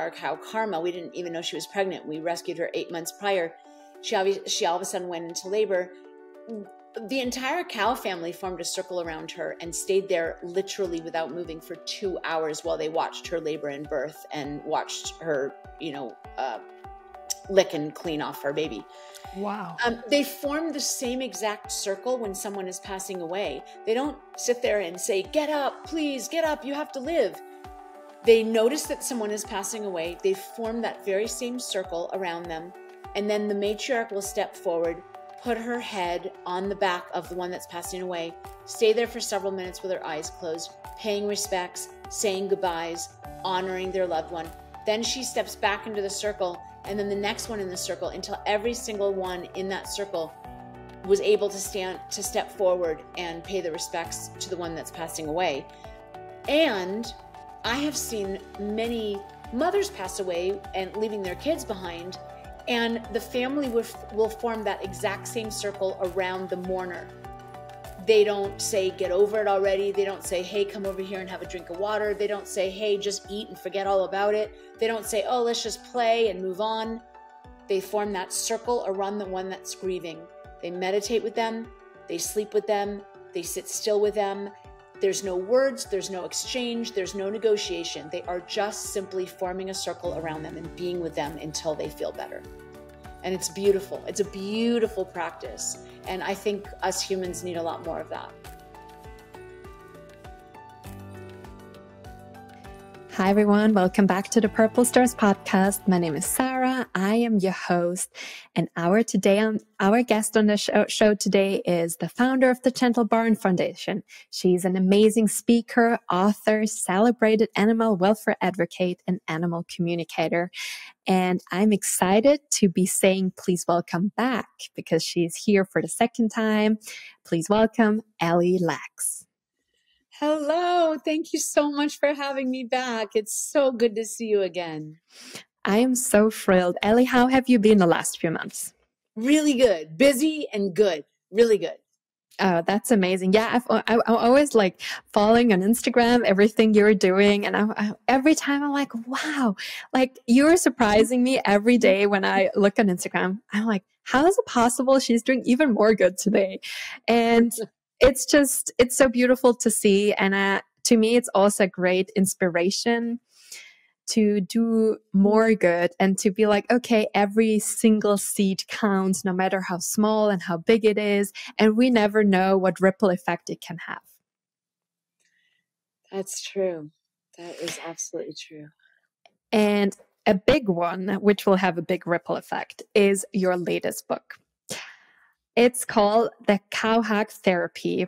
our cow Karma, we didn't even know she was pregnant. We rescued her 8 months prior. She all of a sudden went into labor. The entire cow family formed a circle around her and stayed there literally without moving for 2 hours while they watched her labor and birth and watched her, lick and clean off her baby. Wow. They form the same exact circle when someone is passing away. They don't sit there and say, "Get up, please, get up, you have to live." They notice that someone is passing away. They form that very same circle around them. And then the matriarch will step forward, put her head on the back of the one that's passing away, stay there for several minutes with her eyes closed, paying respects, saying goodbyes, honoring their loved one. Then she steps back into the circle, and then the next one in the circle, until every single one in that circle was able to step forward and pay the respects to the one that's passing away. And I have seen many mothers pass away and leaving their kids behind, and the family will form that exact same circle around the mourner. They don't say, "Get over it already." They don't say, "Hey, come over here and have a drink of water." They don't say, "Hey, just eat and forget all about it." They don't say, "Oh, let's just play and move on." They form that circle around the one that's grieving. They meditate with them. They sleep with them. They sit still with them. There's no words. There's no exchange. There's no negotiation. They are just simply forming a circle around them and being with them until they feel better. And it's beautiful. It's a beautiful practice. And I think us humans need a lot more of that. Hi, everyone. Welcome back to the Purple Stars podcast. My name is Sarah. I am your host. And our guest on the show today is the founder of the Gentle Barn Foundation. She's an amazing speaker, author, celebrated animal welfare advocate, and animal communicator. And I'm excited to be saying please welcome back because she's here for the second time. Please welcome Ellie Laks. Hello. Thank you so much for having me back. It's so good to see you again. I am so thrilled. Ellie, how have you been the last few months? Really good. Busy and good. Really good. Oh, that's amazing. Yeah, I'm always like following on Instagram, everything you're doing. And every time I'm like, wow, like you're surprising me every day when I look on Instagram. I'm like, how is it possible she's doing even more good today? And it's so beautiful to see. And to me, it's also a great inspiration to do more good and to be like, okay, every single seed counts, no matter how small and how big it is. And we never know what ripple effect it can have. That's true. That is absolutely true. And a big one, which will have a big ripple effect, is your latest book. It's called The Cow Hack Therapy.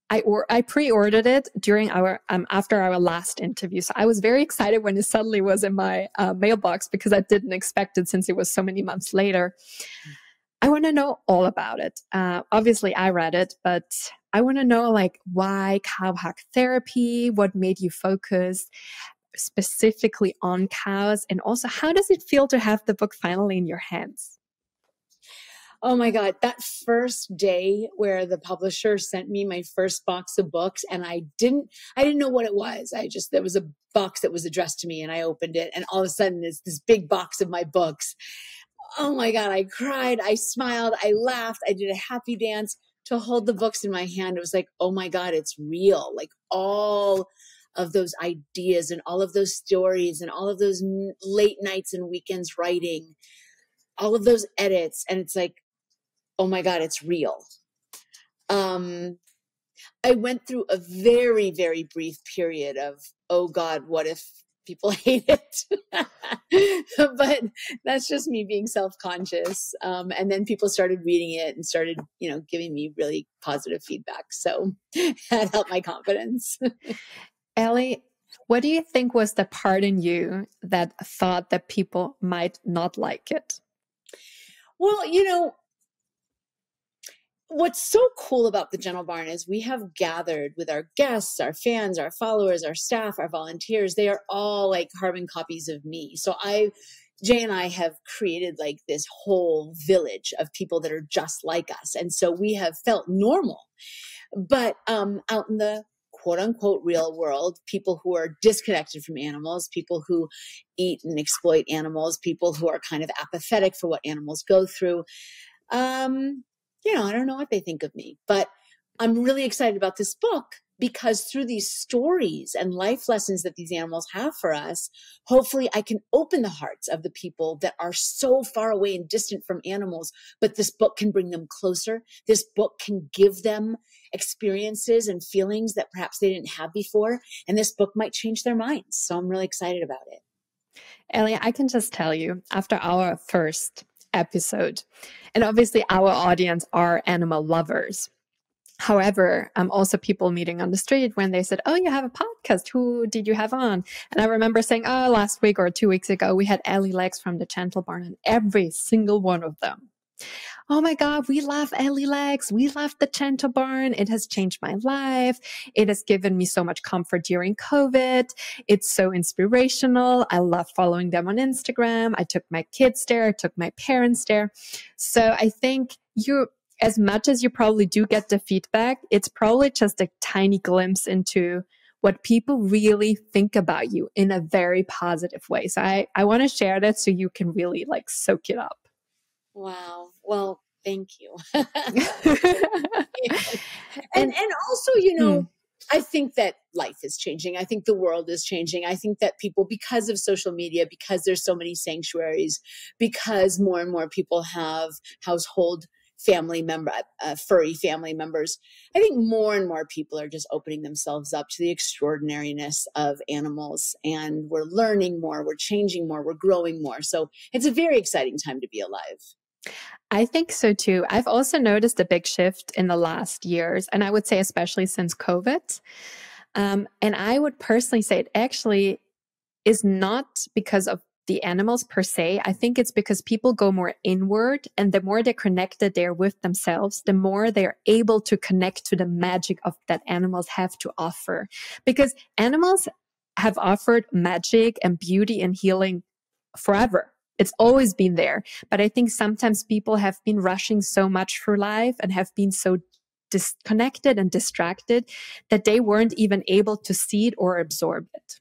I pre-ordered it during after our last interview. So I was very excited when it suddenly was in my mailbox because I didn't expect it since it was so many months later. I want to know all about it. Obviously I read it, but I want to know like why cow hack therapy, what made you focus specifically on cows, and also how does it feel to have the book finally in your hands? Oh my God, that first day where the publisher sent me my first box of books and I didn't know what it was. There was a box that was addressed to me and I opened it and all of a sudden it's this big box of my books. Oh my God, I cried, I smiled, I laughed, I did a happy dance to hold the books in my hand. It was like, oh my God, it's real. Like all of those ideas and all of those stories and all of those late nights and weekends writing, all of those edits. And it's like, oh my God, it's real. I went through a very, very brief period of, oh God, what if people hate it? But that's just me being self-conscious. And then people started reading it and started, giving me really positive feedback. So that helped my confidence. Ellie, what do you think was the part in you that thought that people might not like it? Well, what's so cool about the Gentle Barn is we have gathered with our guests, our fans, our followers, our staff, our volunteers. They are all like carbon copies of me. So Jay and I have created like this whole village of people that are just like us. And so we have felt normal. But out in the quote unquote real world, people who are disconnected from animals, people who eat and exploit animals, people who are kind of apathetic for what animals go through. I don't know what they think of me, but I'm really excited about this book because through these stories and life lessons that these animals have for us, hopefully I can open the hearts of the people that are so far away and distant from animals, but this book can bring them closer. This book can give them experiences and feelings that perhaps they didn't have before. And this book might change their minds. So I'm really excited about it. Ellie, I can just tell you, after our first episode, and obviously our audience are animal lovers. However, also people meeting on the street when they said, oh, you have a podcast. Who did you have on? And I remember saying, oh, last week or 2 weeks ago, we had Ellie Laks from the Gentle Barn, and every single one of them. Oh my God, we love Ellie Laks. We love the Gentle Barn. It has changed my life. It has given me so much comfort during COVID. It's so inspirational. I love following them on Instagram. I took my kids there. I took my parents there. So I think as much as you probably do get the feedback, it's probably just a tiny glimpse into what people really think about you in a very positive way. So I want to share that so you can really soak it up. Wow. Well, thank you. and also, I think that life is changing. I think the world is changing. I think that people, because of social media, because there's so many sanctuaries, because more and more people have household furry family members, I think more and more people are just opening themselves up to the extraordinariness of animals, and we're learning more, we're changing more, we're growing more. So it's a very exciting time to be alive. I think so too. I've also noticed a big shift in the last years, and I would say especially since COVID. And I would personally say it actually is not because of the animals per se. I think it's because people go more inward, and the more they're connected there with themselves, the more they're able to connect to the magic of that animals have to offer. Because animals have offered magic and beauty and healing forever. It's always been there. But I think sometimes people have been rushing so much through life and have been so disconnected and distracted that they weren't even able to see it or absorb it.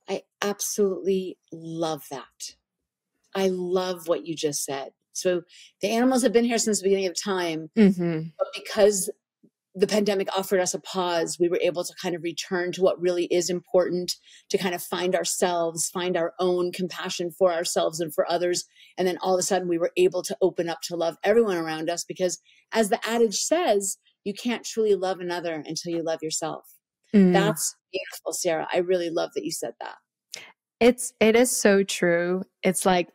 I absolutely love that. I love what you just said. So the animals have been here since the beginning of time, but because the pandemic offered us a pause, we were able to kind of return to what really is important, to kind of find ourselves, find our own compassion for ourselves and for others. And then all of a sudden we were able to open up to love everyone around us, because as the adage says, you can't truly love another until you love yourself. That's beautiful, Sarah. I really love that you said that. It is so true. It's like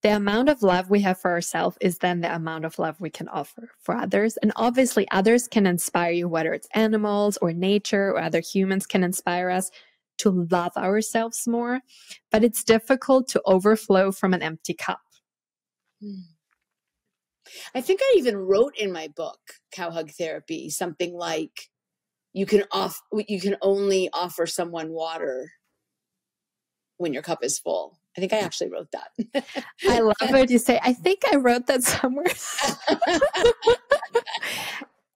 the amount of love we have for ourselves is then the amount of love we can offer for others. And obviously others can inspire you, whether it's animals or nature or other humans can inspire us to love ourselves more. But it's difficult to overflow from an empty cup. I think I even wrote in my book, Cow Hug Therapy, something like, you can only offer someone water when your cup is full. I think I actually wrote that. I love it. You say, I think I wrote that somewhere.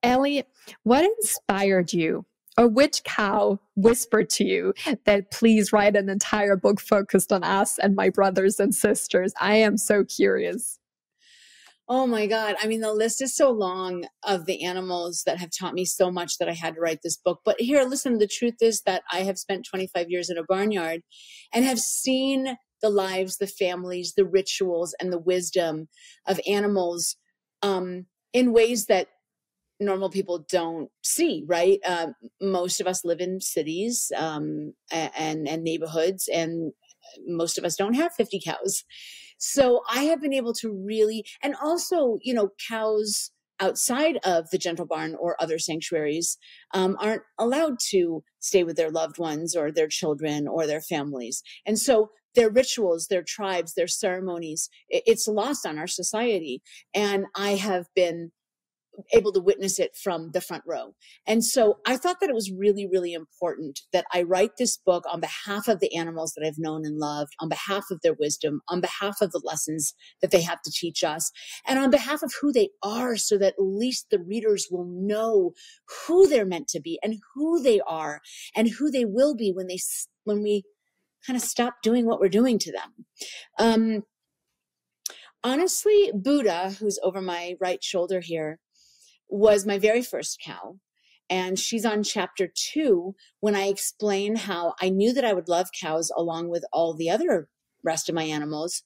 Ellie, what inspired you, or which cow whispered to you that please write an entire book focused on us and my brothers and sisters? I am so curious. Oh my God. I mean, the list is so long of the animals that have taught me so much that I had to write this book. But here, listen, the truth is that I have spent 25 years in a barnyard and have seen the lives, the families, the rituals, and the wisdom of animals in ways that normal people don't see, right? Most of us live in cities and neighborhoods, and most of us don't have 50 cows. So I have been able to really, and also, cows outside of the Gentle Barn or other sanctuaries aren't allowed to stay with their loved ones or their children or their families. And so their rituals, their tribes, their ceremonies, it's lost on our society. And I have been able to witness it from the front row. And so I thought that it was really, really important that I write this book on behalf of the animals that I've known and loved, on behalf of their wisdom, on behalf of the lessons that they have to teach us, and on behalf of who they are, so that at least the readers will know who they're meant to be and who they are and who they will be when we kind of stop doing what we're doing to them. Honestly, Buddha, who's over my right shoulder here, was my very first cow. And she's on chapter 2 when I explain how I knew that I would love cows along with all the other rest of my animals.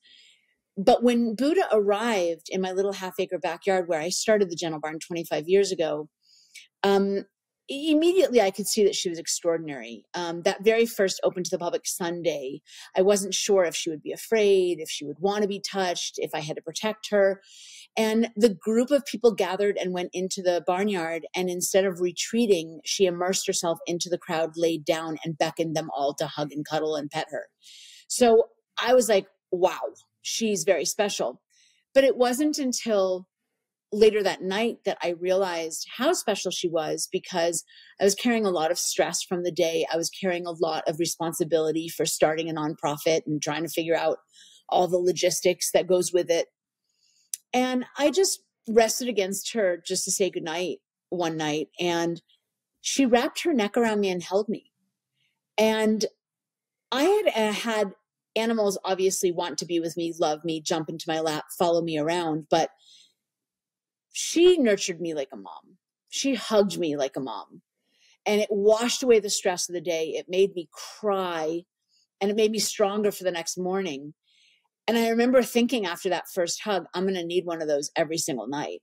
But when Buddha arrived in my little half-acre backyard where I started the Gentle Barn 25 years ago, immediately I could see that she was extraordinary. That very first open to the public Sunday, I wasn't sure if she would be afraid, if she would want to be touched, if I had to protect her. And the group of people gathered and went into the barnyard. And instead of retreating, she immersed herself into the crowd, laid down, and beckoned them all to hug and cuddle and pet her. So I was like, wow, she's very special. But it wasn't until later that night that I realized how special she was, because I was carrying a lot of stress from the day. I was carrying a lot of responsibility for starting a nonprofit and trying to figure out all the logistics that goes with it. And I just rested against her just to say goodnight one night. And she wrapped her neck around me and held me. And I had animals obviously want to be with me, love me, jump into my lap, follow me around. But she nurtured me like a mom. She hugged me like a mom. And it washed away the stress of the day. It made me cry. And it made me stronger for the next morning. And I remember thinking after that first hug, I'm going to need one of those every single night.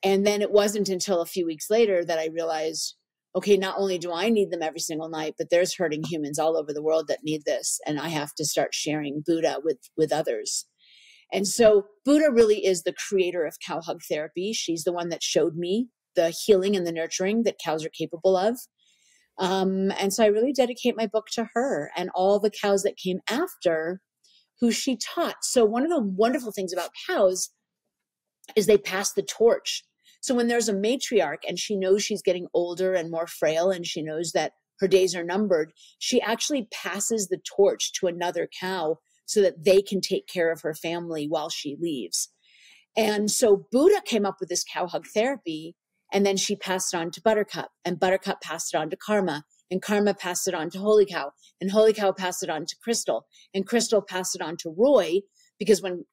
And then it wasn't until a few weeks later that I realized, okay, not only do I need them every single night, but there's hurting humans all over the world that need this. And I have to start sharing Buddha with others. And so Buddha really is the creator of cow hug therapy. She's the one that showed me the healing and the nurturing that cows are capable of. And so I really dedicate my book to her and all the cows that came after who she taught. So one of the wonderful things about cows is they pass the torch. So when there's a matriarch and she knows she's getting older and more frail and she knows that her days are numbered, she actually passes the torch to another cow so that they can take care of her family while she leaves. And so Buddha came up with this cow hug therapy, and then she passed it on to Buttercup, and Buttercup passed it on to Karma, and Karma passed it on to Holy Cow, and Holy Cow passed it on to Crystal, and Crystal passed it on to Roy, because when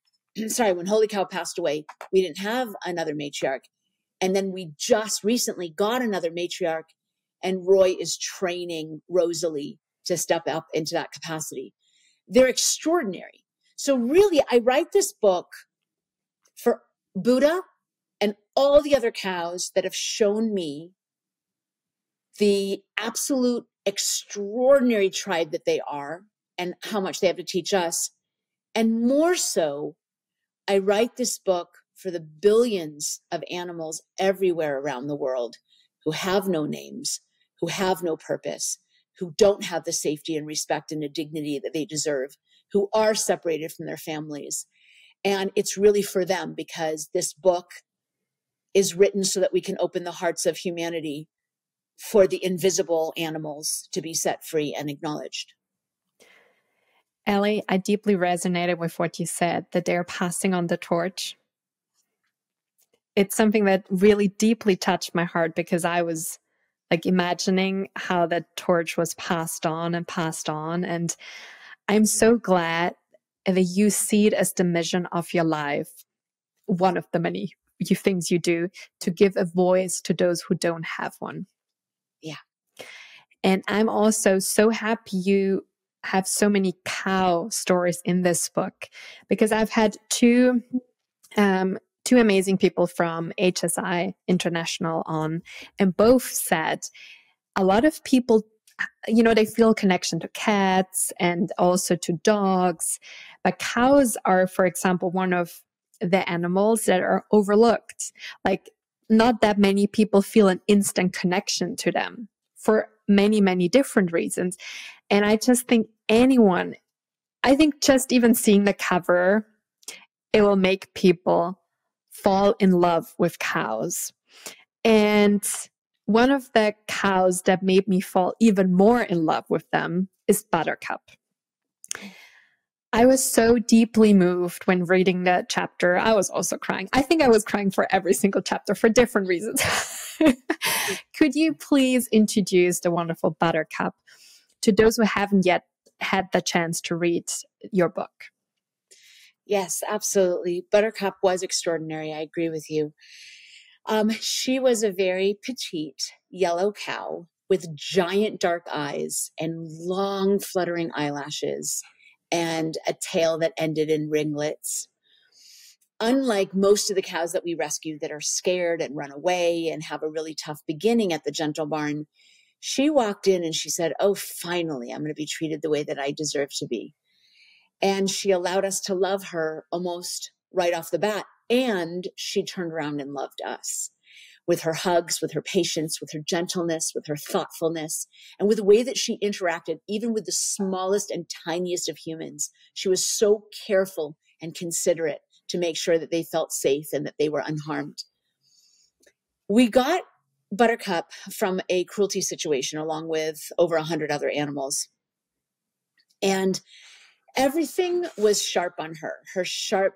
Holy Cow passed away, we didn't have another matriarch. And then we just recently got another matriarch, and Roy is training Rosalie to step up into that capacity. They're extraordinary. So really, I write this book for Buddha and all the other cows that have shown me the absolute extraordinary tribe that they are and how much they have to teach us. And more so, I write this book for the billions of animals everywhere around the world who have no names, who have no purpose, who don't have the safety and respect and the dignity that they deserve, who are separated from their families. And it's really for them, because this book is written so that we can open the hearts of humanity for the invisible animals to be set free and acknowledged. Ellie, I deeply resonated with what you said, that they're passing on the torch. It's something that really deeply touched my heart, because I was like imagining how that torch was passed on. And I'm so glad that you see it as the mission of your life, one of the many things you do, to give a voice to those who don't have one. Yeah. And I'm also so happy you have so many cow stories in this book, because I've had two amazing people from HSI International on, and both said a lot of people, they feel connection to cats and also to dogs, but cows are, for example, one of the animals that are overlooked. Like, not that many people feel an instant connection to them for many, many different reasons. And I just think just even seeing the cover, it will make people fall in love with cows. And one of the cows that made me fall even more in love with them is Buttercup. I was so deeply moved when reading that chapter. I was also crying. I think I was crying for every single chapter for different reasons. Could you please introduce the wonderful Buttercup to those who haven't yet had the chance to read your book? Yes, absolutely. Buttercup was extraordinary. I agree with you. She was a very petite yellow cow with giant dark eyes and long fluttering eyelashes and a tail that ended in ringlets. Unlike most of the cows that we rescue that are scared and run away and have a really tough beginning at the Gentle Barn, she walked in and she said, "Oh, finally, I'm going to be treated the way that I deserve to be." And she allowed us to love her almost right off the bat. And she turned around and loved us with her hugs, with her patience, with her gentleness, with her thoughtfulness, and with the way that she interacted, even with the smallest and tiniest of humans. She was so careful and considerate to make sure that they felt safe and that they were unharmed. We got Buttercup from a cruelty situation along with over 100 other animals. And everything was sharp on her. Her sharp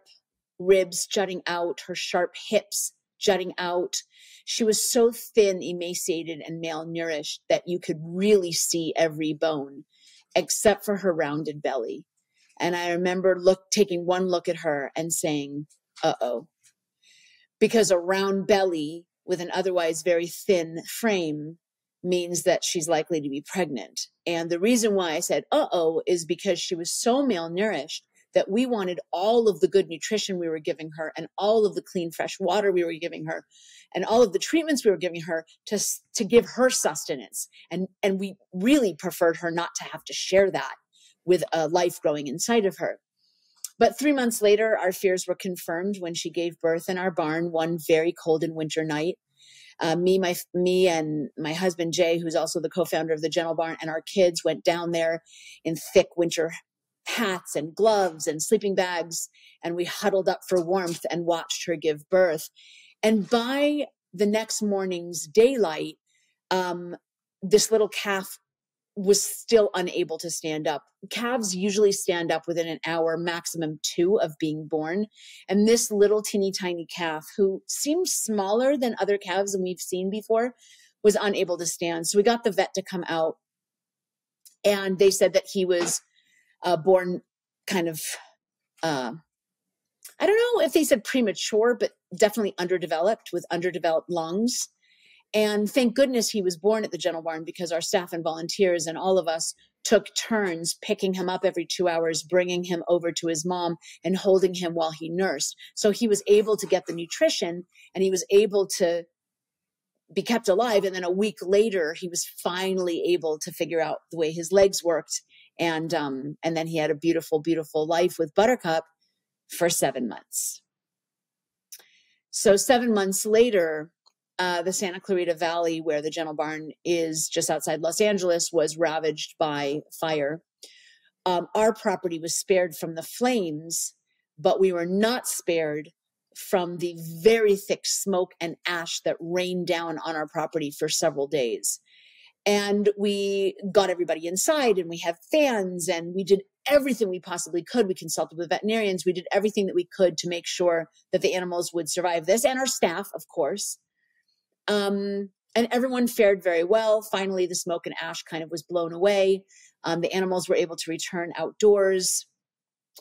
ribs jutting out, her sharp hips jutting out. She was so thin, emaciated, and malnourished that you could really see every bone, except for her rounded belly. And I remember taking one look at her and saying, uh-oh. Because a round belly with an otherwise very thin frame means that she's likely to be pregnant. And the reason why I said, uh-oh, is because she was so malnourished that we wanted all of the good nutrition we were giving her and all of the clean, fresh water we were giving her and all of the treatments we were giving her to give her sustenance. And we really preferred her not to have to share that with a life growing inside of her. But 3 months later, our fears were confirmed when she gave birth in our barn one very cold and winter night. Me and my husband, Jay, who's also the co-founder of the Gentle Barn, and our kids went down there in thick winter hats and gloves and sleeping bags, and we huddled up for warmth and watched her give birth. And by the next morning's daylight, this little calf was still unable to stand up. Calves usually stand up within an hour, maximum 2 of being born. And this little teeny tiny calf, who seemed smaller than other calves than we've seen before, was unable to stand. So we got the vet to come out, and they said that he was born kind of, I don't know if they said premature, but definitely underdeveloped, with underdeveloped lungs. And thank goodness he was born at the Gentle Barn, because our staff and volunteers and all of us took turns picking him up every 2 hours, bringing him over to his mom and holding him while he nursed. So he was able to get the nutrition and he was able to be kept alive. And then a week later, he was finally able to figure out the way his legs worked. And then he had a beautiful, beautiful life with Buttercup for 7 months. So 7 months later, the Santa Clarita Valley, where the Gentle Barn is just outside Los Angeles, was ravaged by fire. Our property was spared from the flames, but we were not spared from the very thick smoke and ash that rained down on our property for several days. And we got everybody inside, and we have fans, and we did everything we possibly could. We consulted with veterinarians. We did everything that we could to make sure that the animals would survive this, and our staff, of course. And everyone fared very well. Finally, the smoke and ash kind of was blown away. The animals were able to return outdoors.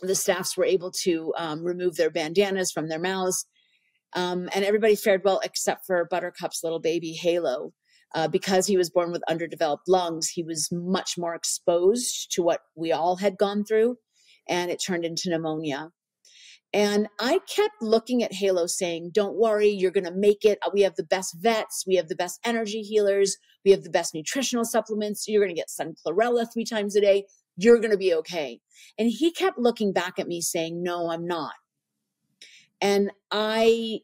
The staffs were able to remove their bandanas from their mouths. And everybody fared well except for Buttercup's little baby, Halo. Because he was born with underdeveloped lungs, he was much more exposed to what we all had gone through, and it turned into pneumonia. And I kept looking at Halo saying, don't worry, you're going to make it. We have the best vets. We have the best energy healers. We have the best nutritional supplements. You're going to get sun chlorella 3 times a day. You're going to be okay. And he kept looking back at me saying, no, I'm not. And I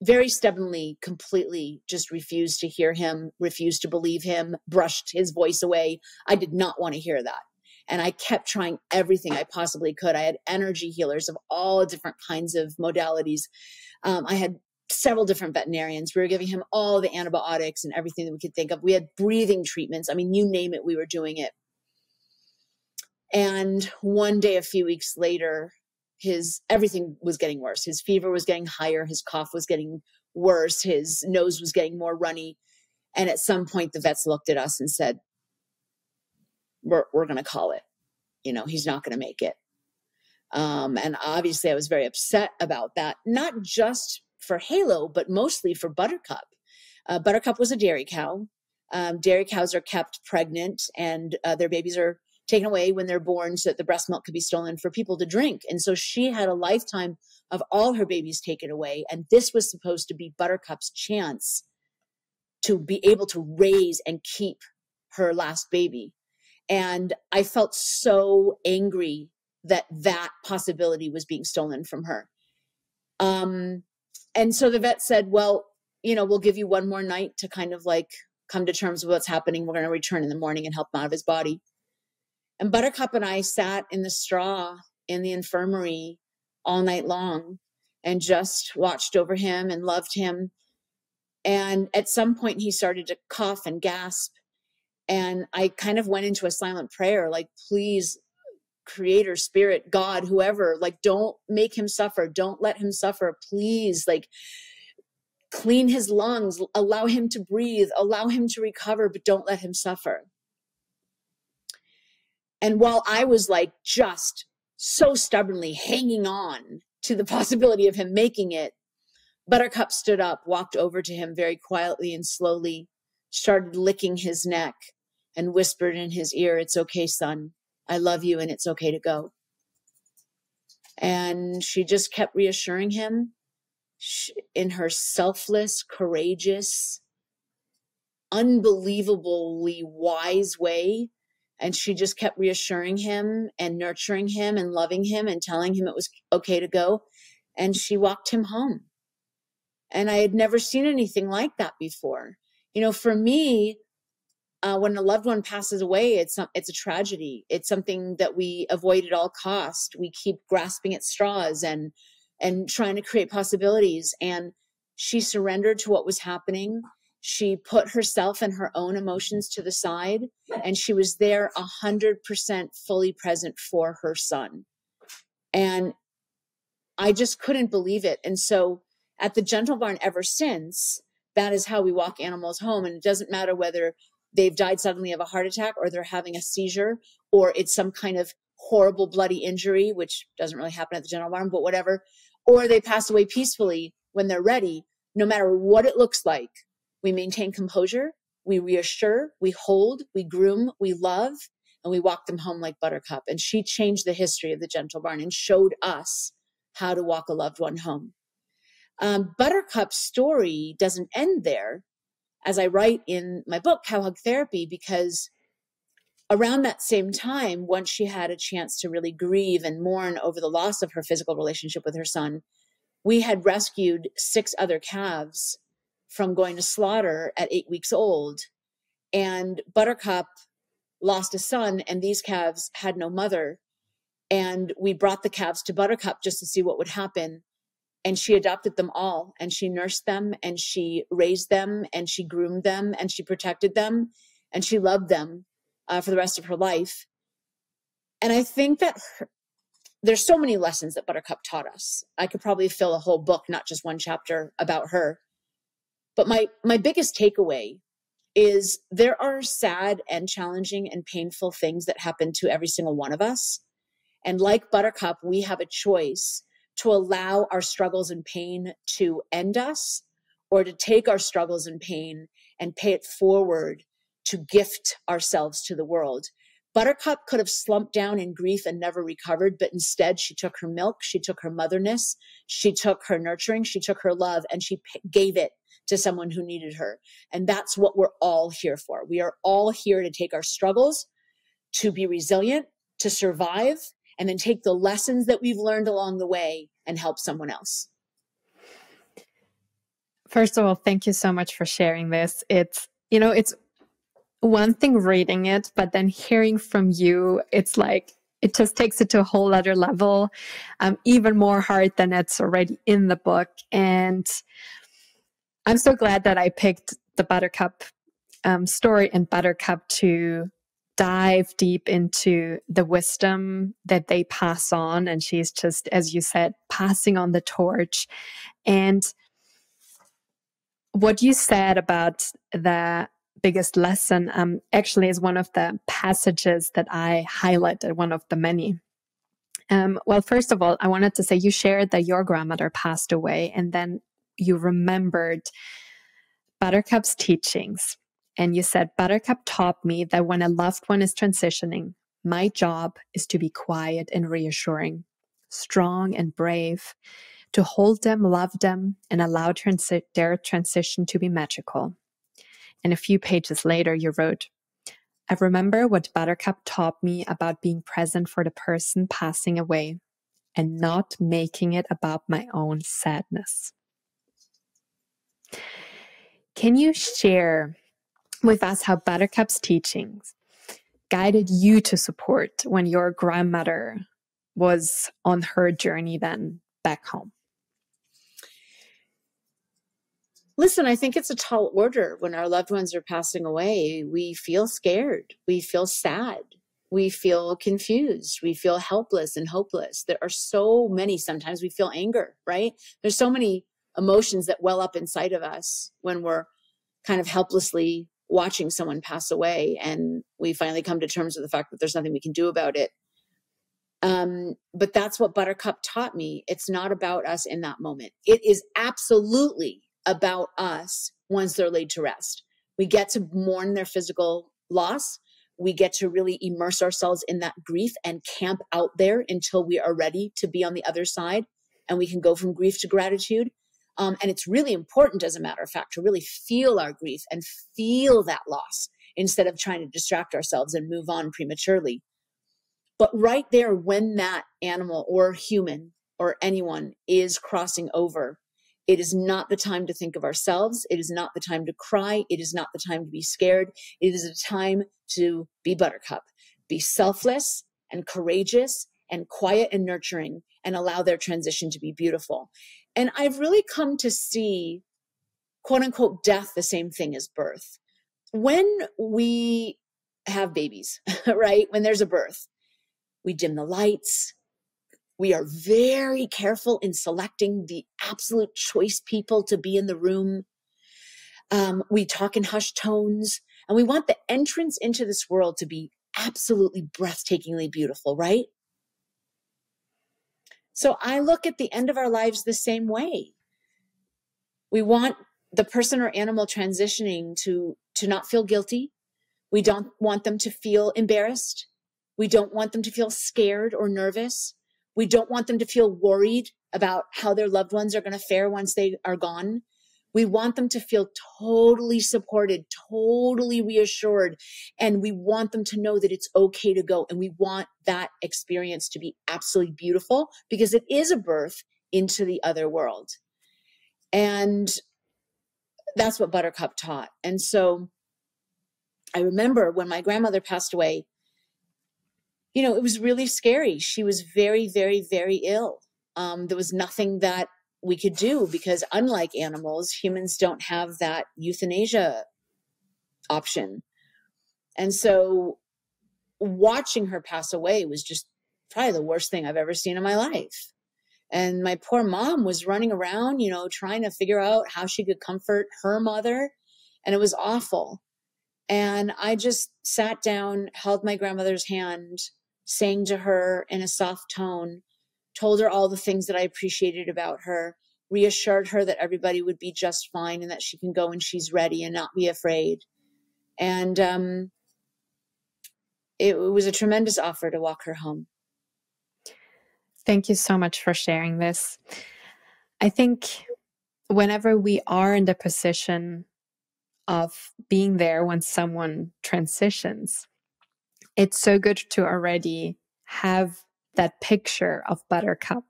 very stubbornly, completely just refused to hear him, refused to believe him, brushed his voice away. I did not want to hear that. And I kept trying everything I possibly could. I had energy healers of all different kinds of modalities. I had several different veterinarians. We were giving him all the antibiotics and everything that we could think of. We had breathing treatments. I mean, you name it, we were doing it. And one day, a few weeks later, everything was getting worse. His fever was getting higher. His cough was getting worse. His nose was getting more runny. And at some point, the vets looked at us and said, we're going to call it. He's not going to make it. And obviously I was very upset about that, not just for Halo, but mostly for Buttercup. Buttercup was a dairy cow. Dairy cows are kept pregnant, and their babies are taken away when they're born so that the breast milk could be stolen for people to drink. And so she had a lifetime of all her babies taken away. And this was supposed to be Buttercup's chance to be able to raise and keep her last baby. And I felt so angry that possibility was being stolen from her. And so the vet said, well, we'll give you one more night to kind of like come to terms with what's happening. We're going to return in the morning and help him out of his body. And Buttercup and I sat in the straw in the infirmary all night long and just watched over him and loved him. And at some point he started to cough and gasp. And I kind of went into a silent prayer, like, please, Creator, Spirit, God, whoever, like, don't make him suffer. Don't let him suffer. Please, like, clean his lungs, allow him to breathe, allow him to recover, but don't let him suffer. And while I was like just so stubbornly hanging on to the possibility of him making it, Buttercup stood up, walked over to him very quietly and slowly, started licking his neck and whispered in his ear, "It's okay, son. I love you and it's okay to go." And she just kept reassuring him in her selfless, courageous, unbelievably wise way. And she just kept reassuring him and nurturing him and loving him and telling him it was okay to go. And she walked him home. And I had never seen anything like that before. For me, when a loved one passes away, it's a tragedy. It's something that we avoid at all cost. We keep grasping at straws and trying to create possibilities. And she surrendered to what was happening. She put herself and her own emotions to the side, and she was there 100% fully present for her son. And I just couldn't believe it. And so at the Gentle Barn ever since, that is how we walk animals home. And it doesn't matter whether they've died suddenly of a heart attack or they're having a seizure or it's some kind of horrible bloody injury, which doesn't really happen at the Gentle Barn, but whatever, or they pass away peacefully when they're ready. No matter what it looks like, we maintain composure, we reassure, we hold, we groom, we love, and we walk them home like Buttercup. And she changed the history of the Gentle Barn and showed us how to walk a loved one home. Buttercup's story doesn't end there, as I write in my book, Cow Hug Therapy, because around that same time, once she had a chance to really grieve and mourn over the loss of her physical relationship with her son, we had rescued 6 other calves from going to slaughter at 8 weeks old. And Buttercup lost a son, and these calves had no mother. And we brought the calves to Buttercup just to see what would happen. And she adopted them all, and she nursed them, and she raised them, and she groomed them, and she protected them, and she loved them for the rest of her life. And I think that there's so many lessons that Buttercup taught us. I could probably fill a whole book, not just one chapter about her. But my biggest takeaway is there are sad and challenging and painful things that happen to every single one of us. And like Buttercup, we have a choice to allow our struggles and pain to end us, or to take our struggles and pain and pay it forward to gift ourselves to the world. Buttercup could have slumped down in grief and never recovered, but instead she took her milk, she took her motherness, she took her nurturing, she took her love, and she gave it to someone who needed her. And that's what we're all here for. We are all here to take our struggles, to be resilient, to survive, and then take the lessons that we've learned along the way and help someone else. First of all, thank you so much for sharing this. It's one thing reading it, but then hearing from you, it's like, it just takes it to a whole other level, even more hard than it's already in the book. And I'm so glad that I picked the Buttercup story and Buttercup to dive deep into the wisdom that they pass on. And she's just, as you said, passing on the torch. And what you said about the biggest lesson actually is one of the passages that I highlighted, one of the many. Well, first of all, I wanted to say you shared that your grandmother passed away, and then you remembered Buttercup's teachings. And you said, Buttercup taught me that when a loved one is transitioning, my job is to be quiet and reassuring, strong and brave, to hold them, love them, and allow their transition to be magical. And a few pages later, you wrote, I remember what Buttercup taught me about being present for the person passing away and not making it about my own sadness. Can you share with us how Buttercup's teachings guided you to support when your grandmother was on her journey then back home? Listen, I think it's a tall order when our loved ones are passing away. We feel scared. We feel sad. We feel confused. We feel helpless and hopeless. There are so many, sometimes we feel anger, right? There's so many emotions that well up inside of us when we're kind of helplessly watching someone pass away, and we finally come to terms with the fact that there's nothing we can do about it. But that's what Buttercup taught me. It's not about us in that moment. It is absolutely about us once they're laid to rest. We get to mourn their physical loss. We get to really immerse ourselves in that grief and camp out there until we are ready to be on the other side, and we can go from grief to gratitude. And it's really important, as a matter of fact, to really feel our grief and feel that loss instead of trying to distract ourselves and move on prematurely. But right there, when that animal or human or anyone is crossing over, it is not the time to think of ourselves. It is not the time to cry. It is not the time to be scared. It is a time to be Buttercup, be selfless and courageous and quiet and nurturing, and allow their transition to be beautiful. And I've really come to see, quote unquote, death the same thing as birth. When we have babies, right? When there's a birth, we dim the lights. We are very careful in selecting the absolute choice people to be in the room. We talk in hushed tones, and we want the entrance into this world to be absolutely breathtakingly beautiful, right? So I look at the end of our lives the same way. We want the person or animal transitioning to not feel guilty. We don't want them to feel embarrassed. We don't want them to feel scared or nervous. We don't want them to feel worried about how their loved ones are going to fare once they are gone. We want them to feel totally supported, totally reassured, and we want them to know that it's okay to go. And we want that experience to be absolutely beautiful, because it is a birth into the other world. And that's what Buttercup taught. And so I remember when my grandmother passed away, you know, it was really scary. She was very, very, very ill. There was nothing that we could do, because unlike animals, humans don't have that euthanasia option. And so watching her pass away was just probably the worst thing I've ever seen in my life. And my poor mom was running around, you know, trying to figure out how she could comfort her mother. And it was awful. And I just sat down, held my grandmother's hand, sang to her in a soft tone, told her all the things that I appreciated about her, reassured her that everybody would be just fine and that she can go when she's ready and not be afraid. And it was a tremendous offer to walk her home. Thank you so much for sharing this. I think whenever we are in the position of being there when someone transitions, it's so good to already have that picture of Buttercup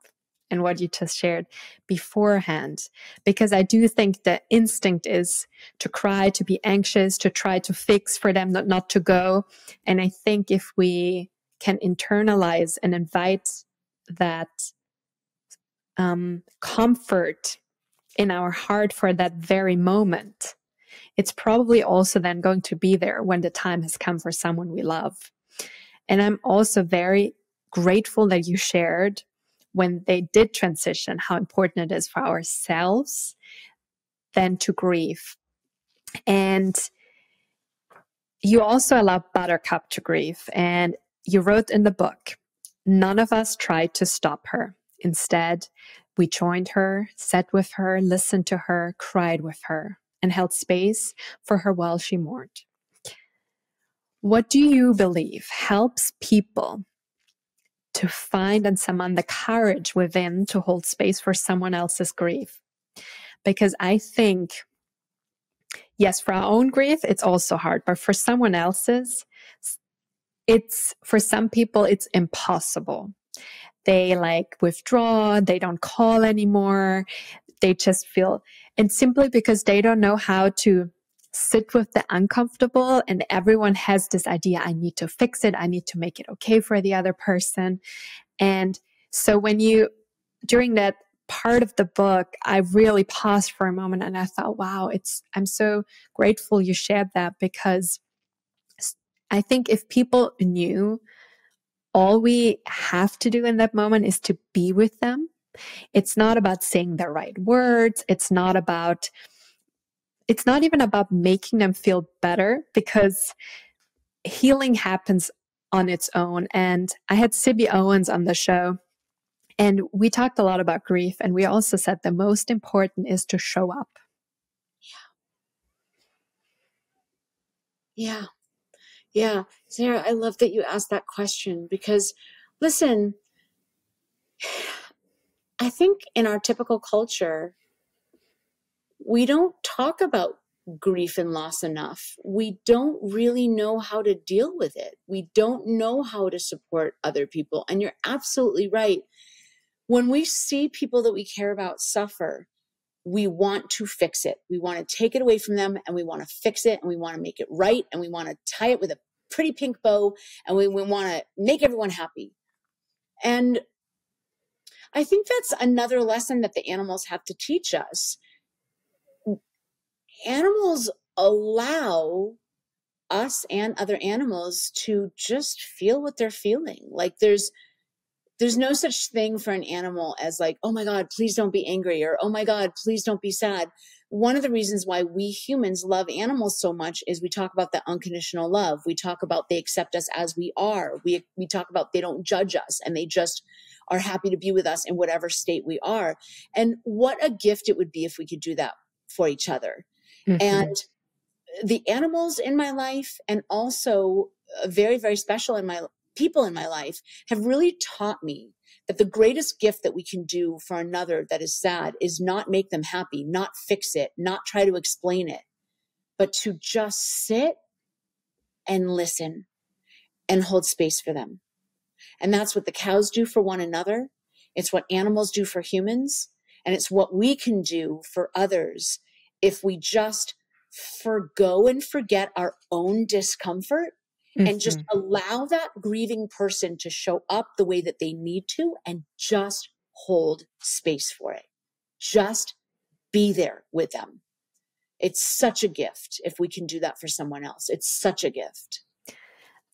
and what you just shared beforehand, because I do think the instinct is to cry, to be anxious, to try to fix for them not to go. And I think if we can internalize and invite that comfort in our heart for that very moment, it's probably also then going to be there when the time has come for someone we love. And I'm also very grateful that you shared when they did transition, how important it is for ourselves then to grieve. And you also allow Buttercup to grieve. And you wrote in the book, none of us tried to stop her. Instead, we joined her, sat with her, listened to her, cried with her, and held space for her while she mourned. What do you believe helps people to find and summon the courage within to hold space for someone else's grief? Because I think, yes, for our own grief, it's also hard, but for someone else's, for some people, it's impossible. They like withdraw, they don't call anymore. They just feel, and simply because they don't know how to sit with the uncomfortable, and everyone has this idea, I need to fix it. I need to make it okay for the other person. And so during that part of the book, I really paused for a moment and I thought, wow, I'm so grateful you shared that, because I think if people knew all we have to do in that moment is to be with them. It's not about saying the right words. It's not even about making them feel better, because healing happens on its own. And I had Sibby Owens on the show, and we talked a lot about grief. And we also said the most important is to show up. Yeah. Yeah. Sarah, I love that you asked that question, because listen, I think in our typical culture, we don't talk about grief and loss enough. We don't really know how to deal with it. We don't know how to support other people. And you're absolutely right. When we see people that we care about suffer, we want to fix it. We want to take it away from them, and we want to fix it, and we want to make it right, and we want to tie it with a pretty pink bow, and we want to make everyone happy. And I think that's another lesson that the animals have to teach us. Animals allow us and other animals to just feel what they're feeling. Like there's no such thing for an animal as like, oh my God, please don't be angry, or oh my God, please don't be sad. One of the reasons why we humans love animals so much is we talk about the unconditional love. We talk about they accept us as we are. We talk about they don't judge us, and they just are happy to be with us in whatever state we are. And what a gift it would be if we could do that for each other. Mm-hmm. And the animals in my life, and also very, very special people in my life, have really taught me that the greatest gift that we can do for another that is sad is not make them happy, not fix it, not try to explain it, but to just sit and listen and hold space for them. And that's what the cows do for one another. It's what animals do for humans. And it's what we can do for others if we just forgo and forget our own discomfort, mm-hmm. and just allow that grieving person to show up the way that they need to, and just hold space for it. Just be there with them. It's such a gift if we can do that for someone else. It's such a gift.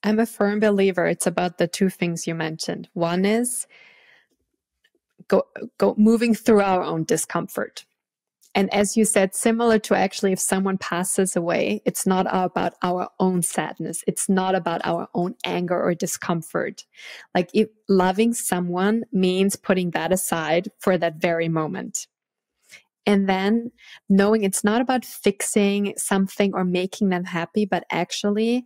I'm a firm believer it's about the two things you mentioned. One is go moving through our own discomfort. And as you said, similar to actually if someone passes away, it's not about our own sadness. It's not about our own anger or discomfort. Like if loving someone means putting that aside for that very moment. And then knowing it's not about fixing something or making them happy, but actually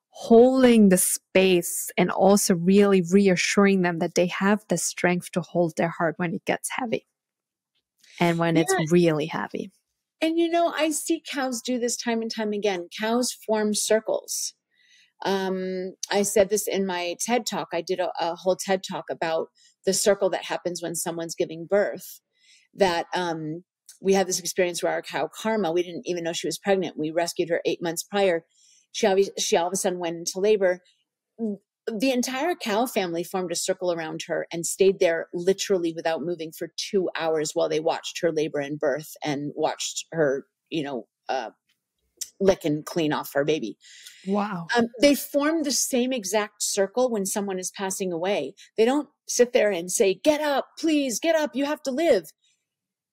holding the space and also really reassuring them that they have the strength to hold their heart when it gets heavy. And when it's really heavy. And I see cows do this time and time again. Cows form circles. I said this in my TED Talk. I did a whole TED Talk about the circle that happens when someone's giving birth. That we had this experience where our cow Karma, we didn't even know she was pregnant. We rescued her 8 months prior. She all of a sudden went into labor. the entire cow family formed a circle around her and stayed there literally without moving for 2 hours while they watched her labor and birth and watched her, lick and clean off her baby. Wow. They form the same exact circle when someone is passing away. They don't sit there and say, get up, please, get up, you have to live.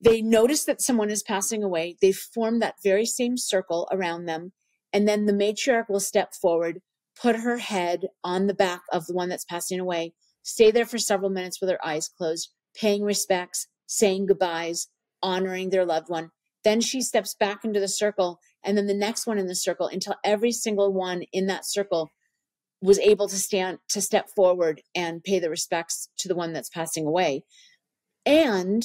They notice that someone is passing away. They form that very same circle around them. And then the matriarch will step forward, put her head on the back of the one that's passing away, stay there for several minutes with her eyes closed, paying respects, saying goodbyes, honoring their loved one. Then she steps back into the circle, and then the next one in the circle, until every single one in that circle was able to step forward and pay the respects to the one that's passing away. And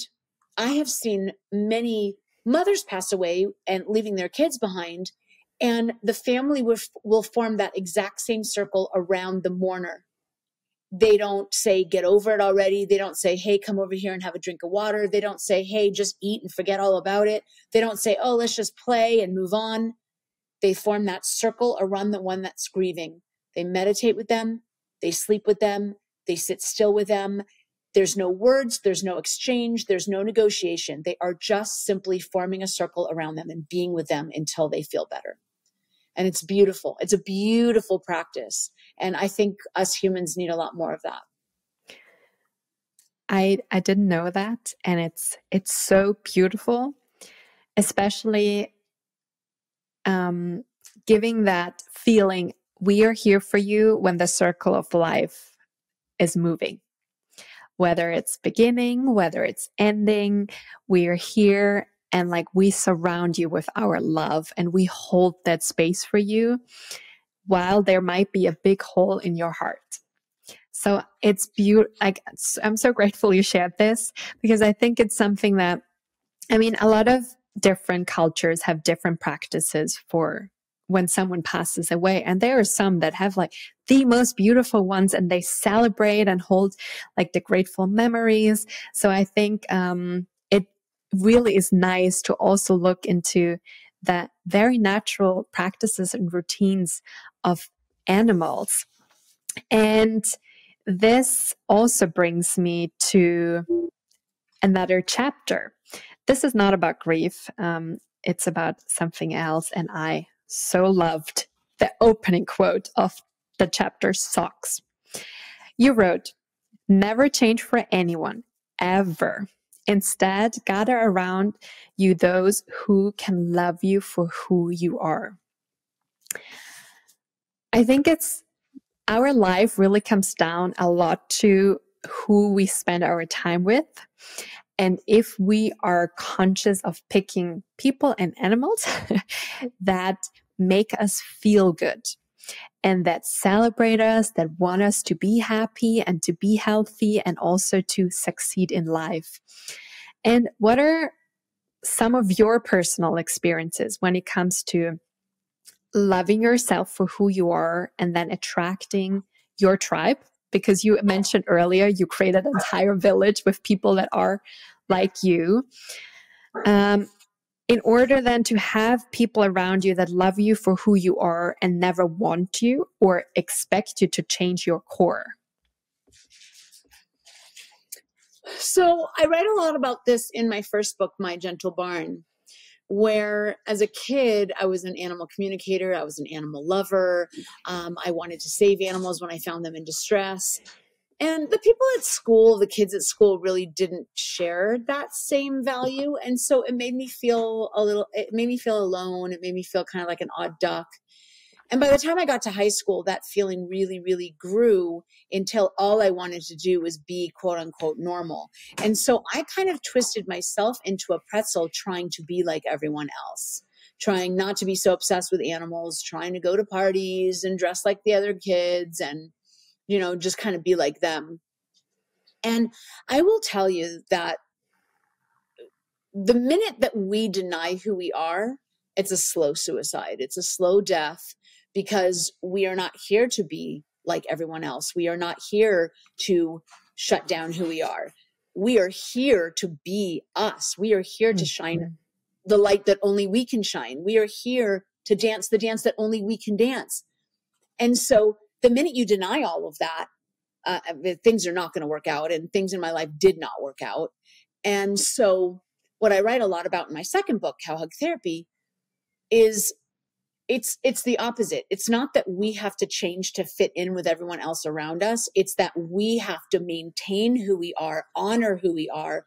I have seen many mothers pass away and leaving their kids behind, and the family will form that exact same circle around the mourner. They don't say, get over it already. They don't say, hey, come over here and have a drink of water. They don't say, hey, just eat and forget all about it. They don't say, oh, let's just play and move on. They form that circle around the one that's grieving. They meditate with them. They sleep with them. They sit still with them. There's no words. There's no exchange. There's no negotiation. They are just simply forming a circle around them and being with them until they feel better. And it's beautiful. It's a beautiful practice. And I think us humans need a lot more of that. I didn't know that. And it's so beautiful, especially giving that feeling, we are here for you when the circle of life is moving. Whether it's beginning, whether it's ending, we are here, and like we surround you with our love and we hold that space for you while there might be a big hole in your heart. So it's beautiful. Like, I'm so grateful you shared this, because I think it's something that, I mean, a lot of different cultures have different practices for when someone passes away. And there are some that have like the most beautiful ones, and they celebrate and hold like the grateful memories. So I think it really is nice to also look into the very natural practices and routines of animals. And this also brings me to another chapter. This is not about grief. It's about something else. And I so loved the opening quote of the chapter Socks. You wrote, never change for anyone, ever. Instead, gather around you those who can love you for who you are. I think our life really comes down a lot to who we spend our time with. And if we are conscious of picking people and animals that make us feel good and that celebrate us, that want us to be happy and to be healthy and also to succeed in life. And what are some of your personal experiences when it comes to loving yourself for who you are and then attracting your tribe? Because you mentioned earlier, you created an entire village with people that are like you. In order then to have people around you that love you for who you are and never want you or expect you to change your core. So I write a lot about this in my first book, My Gentle Barn, where as a kid, I was an animal communicator. I was an animal lover. I wanted to save animals when I found them in distress. And the people at school, the kids at school really didn't share that same value. And so it made me feel alone. It made me feel kind of like an odd duck. And by the time I got to high school, that feeling really, really grew until all I wanted to do was be quote unquote normal. And so I kind of twisted myself into a pretzel trying to be like everyone else, trying not to be so obsessed with animals, trying to go to parties and dress like the other kids and, just kind of be like them. And I will tell you that the minute that we deny who we are, it's a slow suicide. It's a slow death, because we are not here to be like everyone else. We are not here to shut down who we are. We are here to be us. We are here to shine the light that only we can shine. We are here to dance the dance that only we can dance. And so the minute you deny all of that, things are not going to work out, and things in my life did not work out. And so what I write a lot about in my second book, Cow Hug Therapy, is it's the opposite. It's not that we have to change to fit in with everyone else around us. It's that we have to maintain who we are, honor who we are,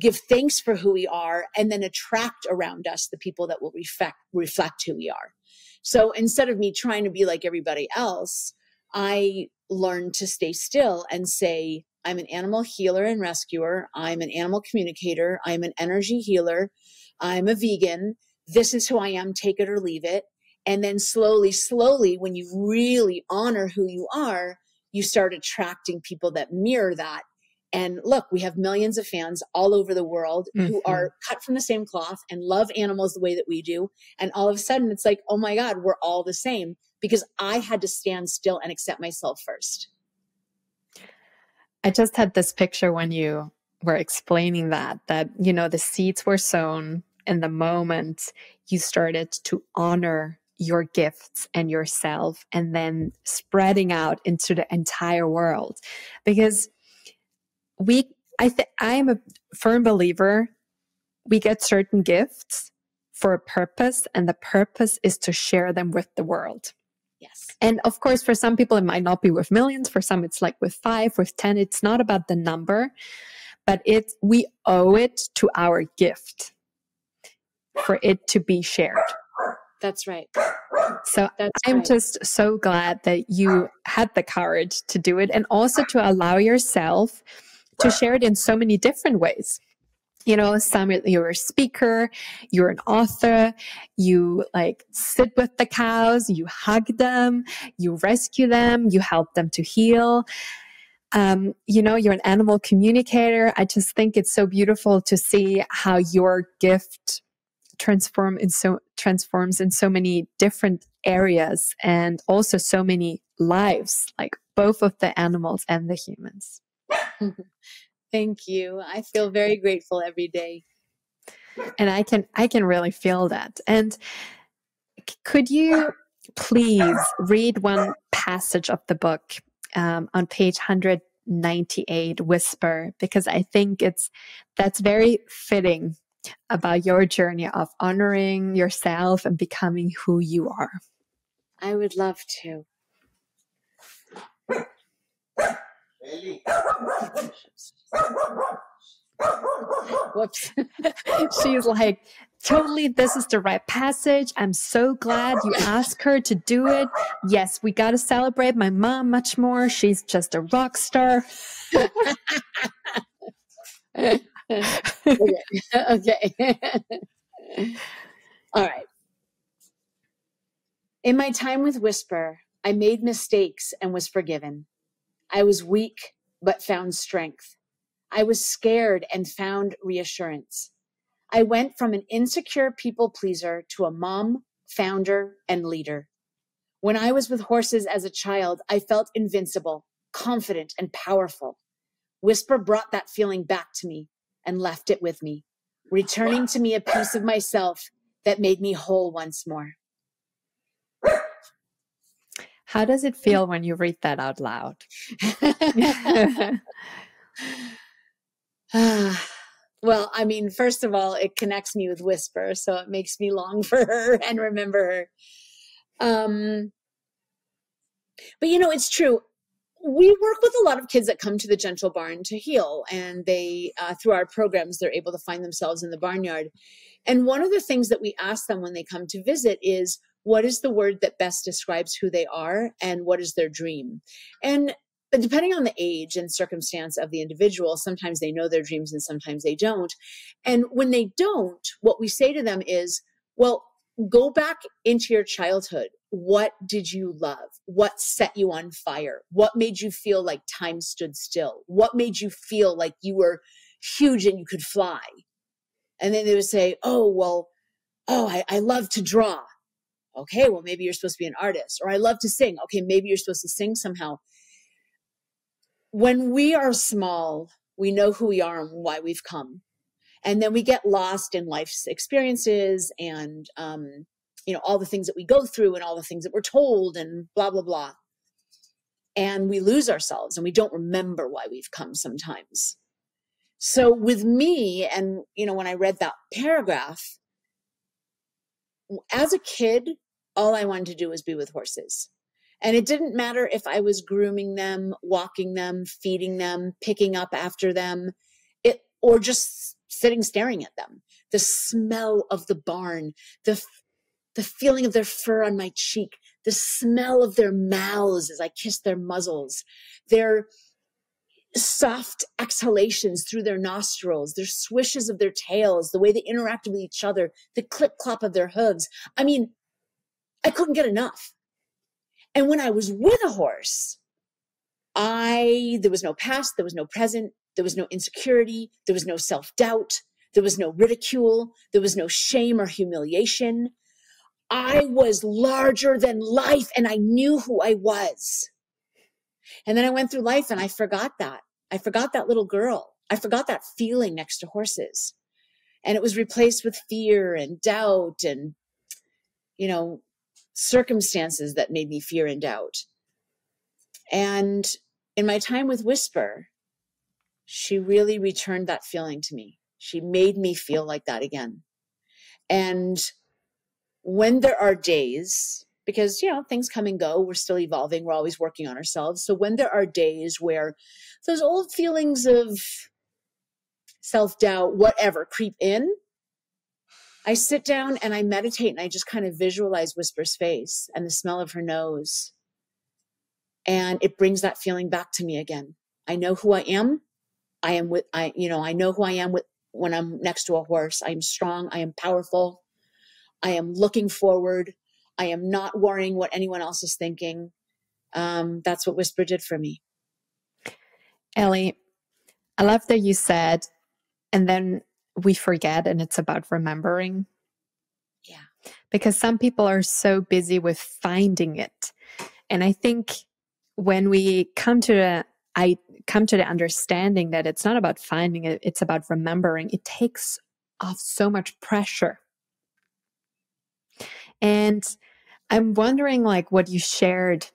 give thanks for who we are, and then attract around us the people that will reflect who we are. So instead of me trying to be like everybody else, I learned to stay still and say, I'm an animal healer and rescuer. I'm an animal communicator. I'm an energy healer. I'm a vegan. This is who I am. Take it or leave it. And then slowly, when you really honor who you are, you start attracting people that mirror that. And look, we have millions of fans all over the world who are cut from the same cloth and love animals the way that we do. And all of a sudden it's like, oh my God, we're all the same, because I had to stand still and accept myself first. I just had this picture when you were explaining that, you know, the seeds were sown in the moment you started to honor your gifts and yourself, and then spreading out into the entire world. Because I am a firm believer, we get certain gifts for a purpose, and the purpose is to share them with the world. Yes. And of course, for some people, it might not be with millions. For some, it's like with 5, with 10. It's not about the number, but we owe it to our gift for it to be shared. That's right. So I'm just so glad that you had the courage to do it, and also to allow yourself to share it in so many different ways. You know, you're a speaker, you're an author, you like sit with the cows, you hug them, you rescue them, you help them to heal. You know, you're an animal communicator. I just think it's so beautiful to see how your gift transforms in so many different areas, and also so many lives, like both of the animals and the humans. Thank you. I feel very grateful every day. And I can really feel that. And could you please read one passage of the book on page 198, Whisper, because I think that's very fitting about your journey of honoring yourself and becoming who you are. I would love to. Whoops. She's like, totally, this is the right passage. I'm so glad you asked her to do it. Yes, we got to celebrate my mom much more. She's just a rock star. Okay. All right. In my time with Whisper, I made mistakes and was forgiven. I was weak, but found strength. I was scared and found reassurance. I went from an insecure people pleaser to a mom, founder, and leader. When I was with horses as a child, I felt invincible, confident, and powerful. Whisper brought that feeling back to me and left it with me, returning to me a piece of myself that made me whole once more. How does it feel when you read that out loud? Well, I mean, first of all, it connects me with Whisper, so it makes me long for her and remember her. But you know, it's true. We work with a lot of kids that come to the Gentle Barn to heal, and they, through our programs, they're able to find themselves in the barnyard. And one of the things that we ask them when they come to visit is, what is the word that best describes who they are, and what is their dream? And depending on the age and circumstance of the individual, sometimes they know their dreams and sometimes they don't. And when they don't, what we say to them is, well, go back into your childhood. What did you love? What set you on fire? What made you feel like time stood still? What made you feel like you were huge and you could fly? And then they would say, I love to draw. Okay, well, maybe you're supposed to be an artist. Or I love to sing. Okay, maybe you're supposed to sing somehow. When we are small, we know who we are and why we've come. And then we get lost in life's experiences and, all the things that we go through and all the things that we're told and blah, blah, blah. and we lose ourselves and we don't remember why we've come sometimes. So with me, and when I read that paragraph, as a kid, all I wanted to do was be with horses. And it didn't matter if I was grooming them, walking them, feeding them, picking up after them, or just sitting staring at them. The smell of the barn, the feeling of their fur on my cheek, the smell of their mouths as I kissed their muzzles, their soft exhalations through their nostrils, their swishes of their tails, the way they interacted with each other, the clip clop of their hooves. I mean, I couldn't get enough. And when I was with a horse, there was no past, there was no present, there was no insecurity, there was no self-doubt, there was no ridicule, there was no shame or humiliation. I was larger than life and I knew who I was. And then I went through life and I forgot that. I forgot that little girl. I forgot that feeling next to horses. And it was replaced with fear and doubt and, circumstances that made me fear and doubt. And in my time with Whisper, she really returned that feeling to me. She made me feel like that again. And when there are days, because, things come and go, we're still evolving, we're always working on ourselves. So when there are days where those old feelings of self-doubt, whatever, creep in, I sit down and I meditate and I just kind of visualize Whisper's face and the smell of her nose. And it brings that feeling back to me again. I know who I am. I know who I am when I'm next to a horse. I am strong. I am powerful. I am looking forward. I am not worrying what anyone else is thinking. That's what Whisper did for me. Ellie, I love that you said, and then we forget, and it's about remembering. Yeah. Because some people are so busy with finding it. And I think when we come to the understanding that it's not about finding it, it's about remembering, it takes off so much pressure. And I'm wondering, what you shared.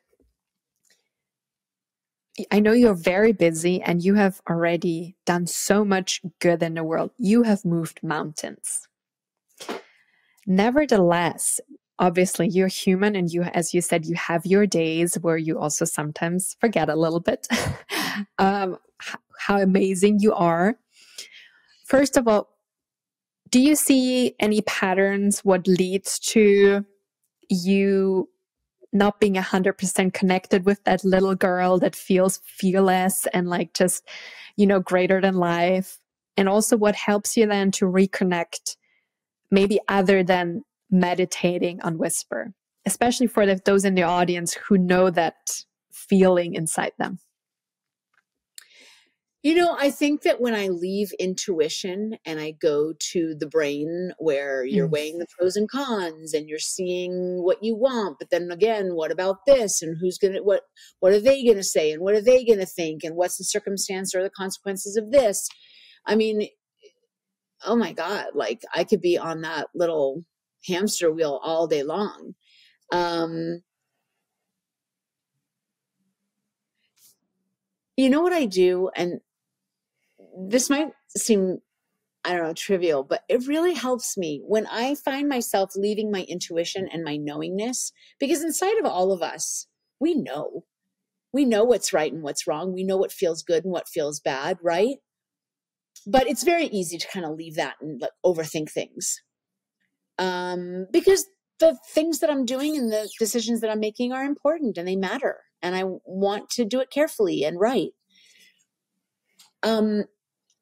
I know you're very busy and you have already done so much good in the world. You have moved mountains. Nevertheless, obviously you're human and as you said, you have your days where you also sometimes forget a little bit how amazing you are. First of all, do you see any patterns, what leads to you not being 100% connected with that little girl that feels fearless and just, greater than life? And also what helps you then to reconnect, maybe other than meditating on Whisper, especially for those in the audience who know that feeling inside them? I think that when I leave intuition and I go to the brain where you're weighing the pros and cons and you're seeing what you want, but then again, what about this? And what are they going to say? And what are they going to think? And what's the circumstance or the consequences of this? I mean, oh my God, I could be on that little hamster wheel all day long. You know what I do? And this might seem, I don't know, trivial, but it really helps me when I find myself leaving my intuition and my knowingness, because inside of all of us, we know what's right and what's wrong. We know what feels good and what feels bad, right? But it's very easy to kind of leave that and overthink things. Because the things that I'm doing and the decisions that I'm making are important and they matter. And I want to do it carefully and right.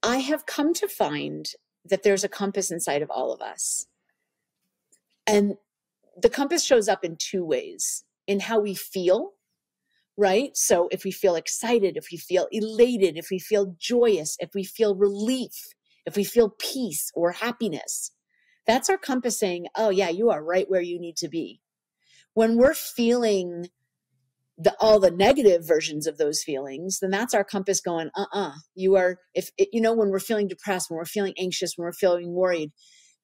I have come to find that there's a compass inside of all of us. And the compass shows up in two ways: in how we feel, right? So if we feel excited, if we feel elated, if we feel joyous, if we feel relief, if we feel peace or happiness, that's our compass saying, oh yeah, you are right where you need to be. When we're feeling all the negative versions of those feelings, then that's our compass going, you are, when we're feeling depressed, when we're feeling anxious, when we're feeling worried,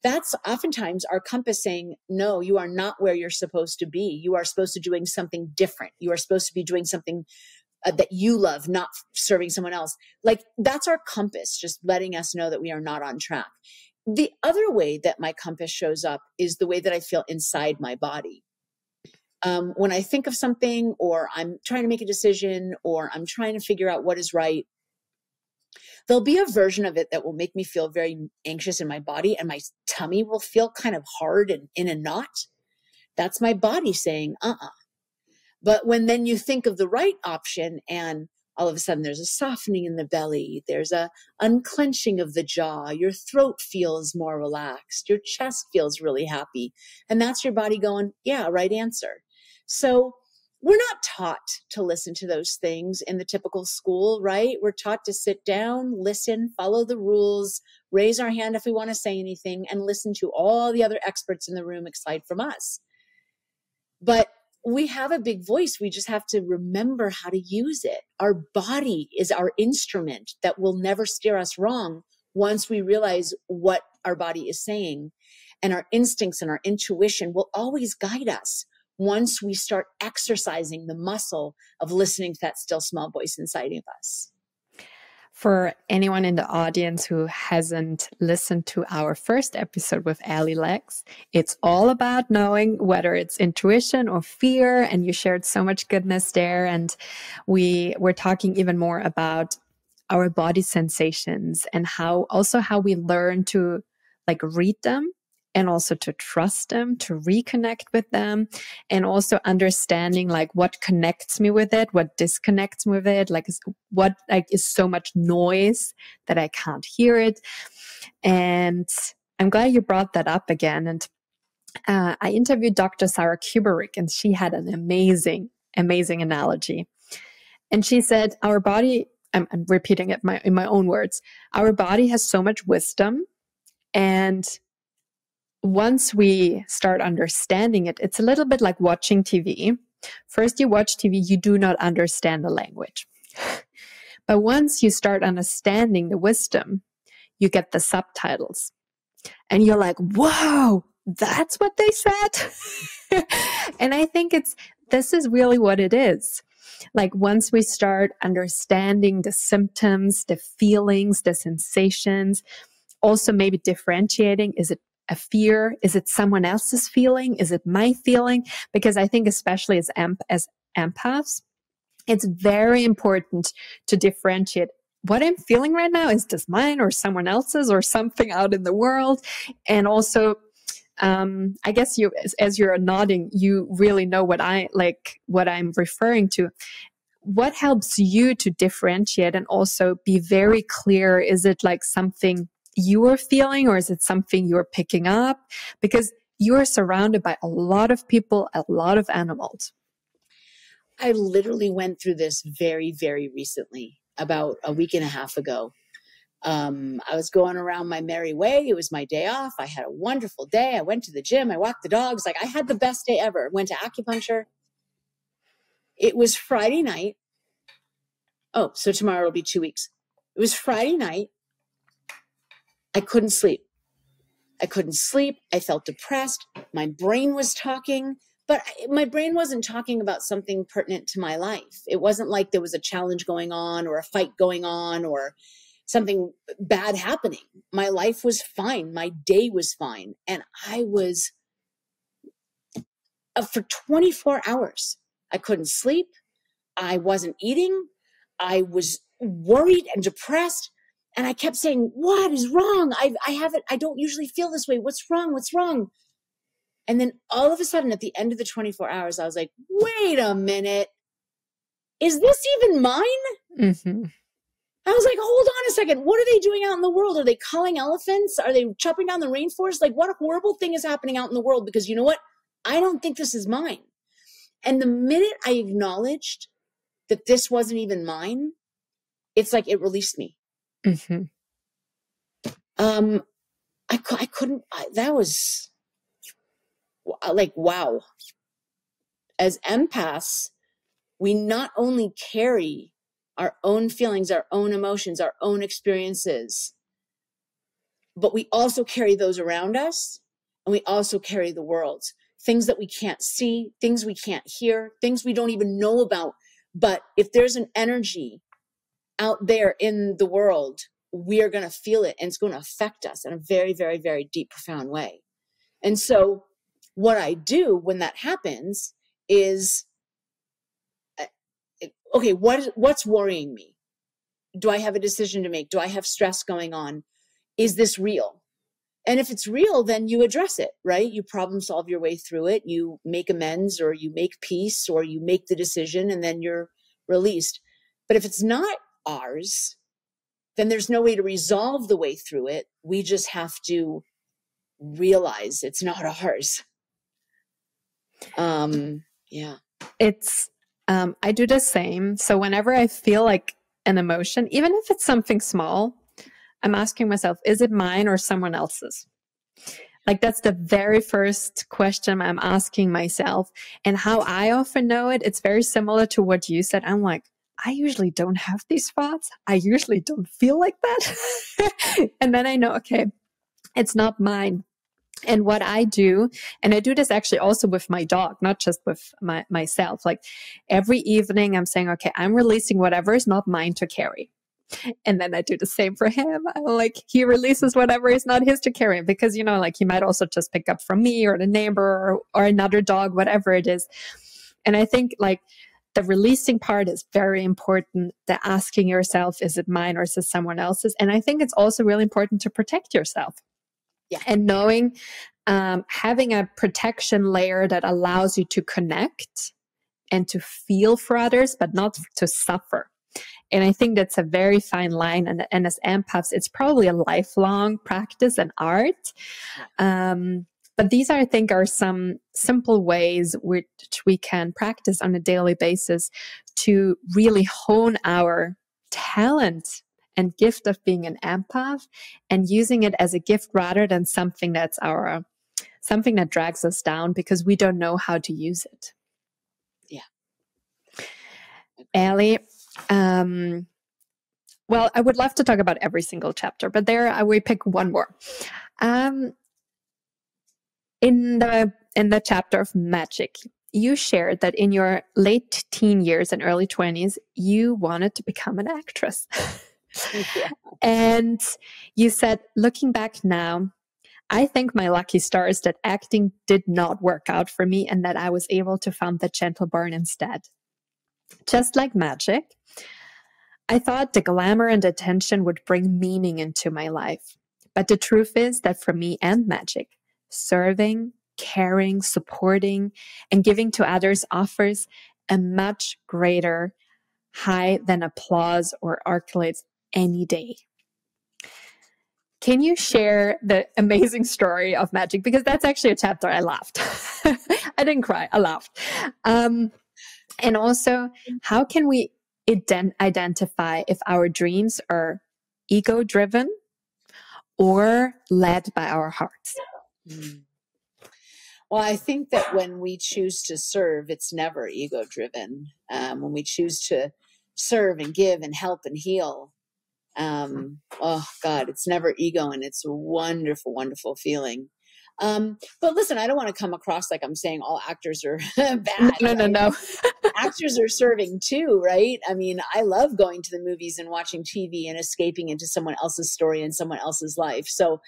that's oftentimes our compass saying, no, you are not where you're supposed to be. You are supposed to be doing something different. You are supposed to be doing something that you love, not serving someone else. Like that's our compass, just letting us know that we are not on track. The other way that my compass shows up is the way that I feel inside my body. When I think of something, or I'm trying to make a decision, or I'm trying to figure out what is right, there'll be a version of it that will make me feel very anxious in my body, and my tummy will feel kind of hard and in a knot. That's my body saying, But when then you think of the right option, and all of a sudden there's a softening in the belly, there's a unclenching of the jaw, your throat feels more relaxed, your chest feels really happy. And that's your body going, yeah, right answer. So we're not taught to listen to those things in the typical school, right? We're taught to sit down, listen, follow the rules, raise our hand if we want to say anything, and listen to all the other experts in the room aside from us. But we have a big voice. We just have to remember how to use it. Our body is our instrument that will never steer us wrong once we realize what our body is saying. And our instincts and our intuition will always guide us once we start exercising the muscle of listening to that still small voice inside of us. For anyone in the audience who hasn't listened to our first episode with Ellie Laks, it's all about knowing whether it's intuition or fear, and you shared so much goodness there. And we were talking even more about our body sensations and how we learn to read them, and also to trust them, to reconnect with them, and also understanding what connects me with it, what disconnects me with it, what is so much noise that I can't hear it. And I'm glad you brought that up again. And I interviewed Dr. Sarah Kubrick, and she had an amazing analogy. And she said, our body, I'm repeating it in my own words, our body has so much wisdom, and once we start understanding it, it's a little bit like watching TV. First, you watch TV, you do not understand the language. But once you start understanding the wisdom, you get the subtitles. And you're like, whoa, that's what they said? And I think this is really what it is. Once we start understanding the symptoms, the feelings, the sensations, also maybe differentiating, is it a fear? Is it someone else's feeling? Is it my feeling? Because I think especially as empaths, it's very important to differentiate what I'm feeling right now. Is this mine or someone else's or something out in the world? And also, I guess as you're nodding, you really know what I'm referring to. What helps you to differentiate and also be very clear? Is it something you are feeling, or is it something you're picking up? Because you're surrounded by a lot of people, a lot of animals. I literally went through this very, very recently, about a week and a half ago. I was going around my merry way. It was my day off. I had a wonderful day. I went to the gym. I walked the dogs. I had the best day ever. Went to acupuncture. It was Friday night. Oh, so tomorrow will be 2 weeks. It was Friday night. I couldn't sleep. I felt depressed. My brain was talking, but my brain wasn't talking about something pertinent to my life. It wasn't like there was a challenge going on or a fight going on or something bad happening. My life was fine. My day was fine. And I was, for 24 hours, I couldn't sleep. I wasn't eating. I was worried and depressed. And I kept saying, what is wrong? I don't usually feel this way. What's wrong? What's wrong? And then all of a sudden at the end of the 24 hours, I was like, wait a minute. Is this even mine? Mm-hmm. I was like, hold on a second. What are they doing out in the world? Are they culling elephants? Are they chopping down the rainforest? What horrible thing is happening out in the world? Because you know what? I don't think this is mine. And the minute I acknowledged that this wasn't even mine, it's like it released me. Mm-hmm. I couldn't, that was wow. As empaths, we not only carry our own feelings, our own emotions, our own experiences, but we also carry those around us, and we also carry the world. Things that we can't see, things we can't hear, things we don't even know about. But if there's an energy out there in the world, we are going to feel it, and it's going to affect us in a very, very, very deep, profound way. And so what I do when that happens is, okay, what's worrying me? Do I have a decision to make? Do I have stress going on? Is this real? And if it's real, then you address it, right? You problem solve your way through it. You make amends, or you make peace, or you make the decision, and then you're released. But if it's not ours, then there's no way to resolve the way through it. We just have to realize it's not ours. Yeah. It's, I do the same. So whenever I feel like an emotion, even if it's something small, I'm asking myself, is it mine or someone else's? Like, that's the very first question I'm asking myself. And how I often know it, it's very similar to what you said. I'm like, I usually don't have these thoughts. I usually don't feel like that. And then I know, okay, it's not mine. And what I do, and I do this actually also with my dog, not just with myself. Like, every evening I'm saying, okay, I'm releasing whatever is not mine to carry. And then I do the same for him. I'm like, he releases whatever is not his to carry, because, you know, like, he might also just pick up from me or the neighbor or another dog, whatever it is. And I think, like, the releasing part is very important. The asking yourself, is it mine or is it someone else's? And I think it's also really important to protect yourself. Yeah. And knowing, having a protection layer that allows you to connect and to feel for others, but not to suffer. And I think that's a very fine line. And as empaths, it's probably a lifelong practice and art. But these, I think, are some simple ways which we can practice on a daily basis to really hone our talent and gift of being an empath, and using it as a gift rather than something that's something that drags us down because we don't know how to use it. Yeah. Ellie, well, I would love to talk about every single chapter, but there we pick one more. In the chapter of magic, you shared that in your late teen years and early 20s, you wanted to become an actress. Yeah. And you said, looking back now, I think my lucky stars that acting did not work out for me, and that I was able to found the Gentle Barn instead. Just like magic, I thought the glamour and attention would bring meaning into my life. But the truth is that for me and magic, serving, caring, supporting, and giving to others offers a much greater high than applause or accolades any day. Can you share the amazing story of magic? Because that's actually a chapter I laughed. I didn't cry, I laughed. And also, how can we identify if our dreams are ego-driven or led by our hearts? Well, I think that when we choose to serve, it's never ego-driven. When we choose to serve and give and help and heal, oh God, it's never ego, and it's a wonderful, wonderful feeling. But listen, I don't want to come across like I'm saying all actors are bad. No. Actors are serving too, right? I mean, I love going to the movies and watching TV and escaping into someone else's story and someone else's life. So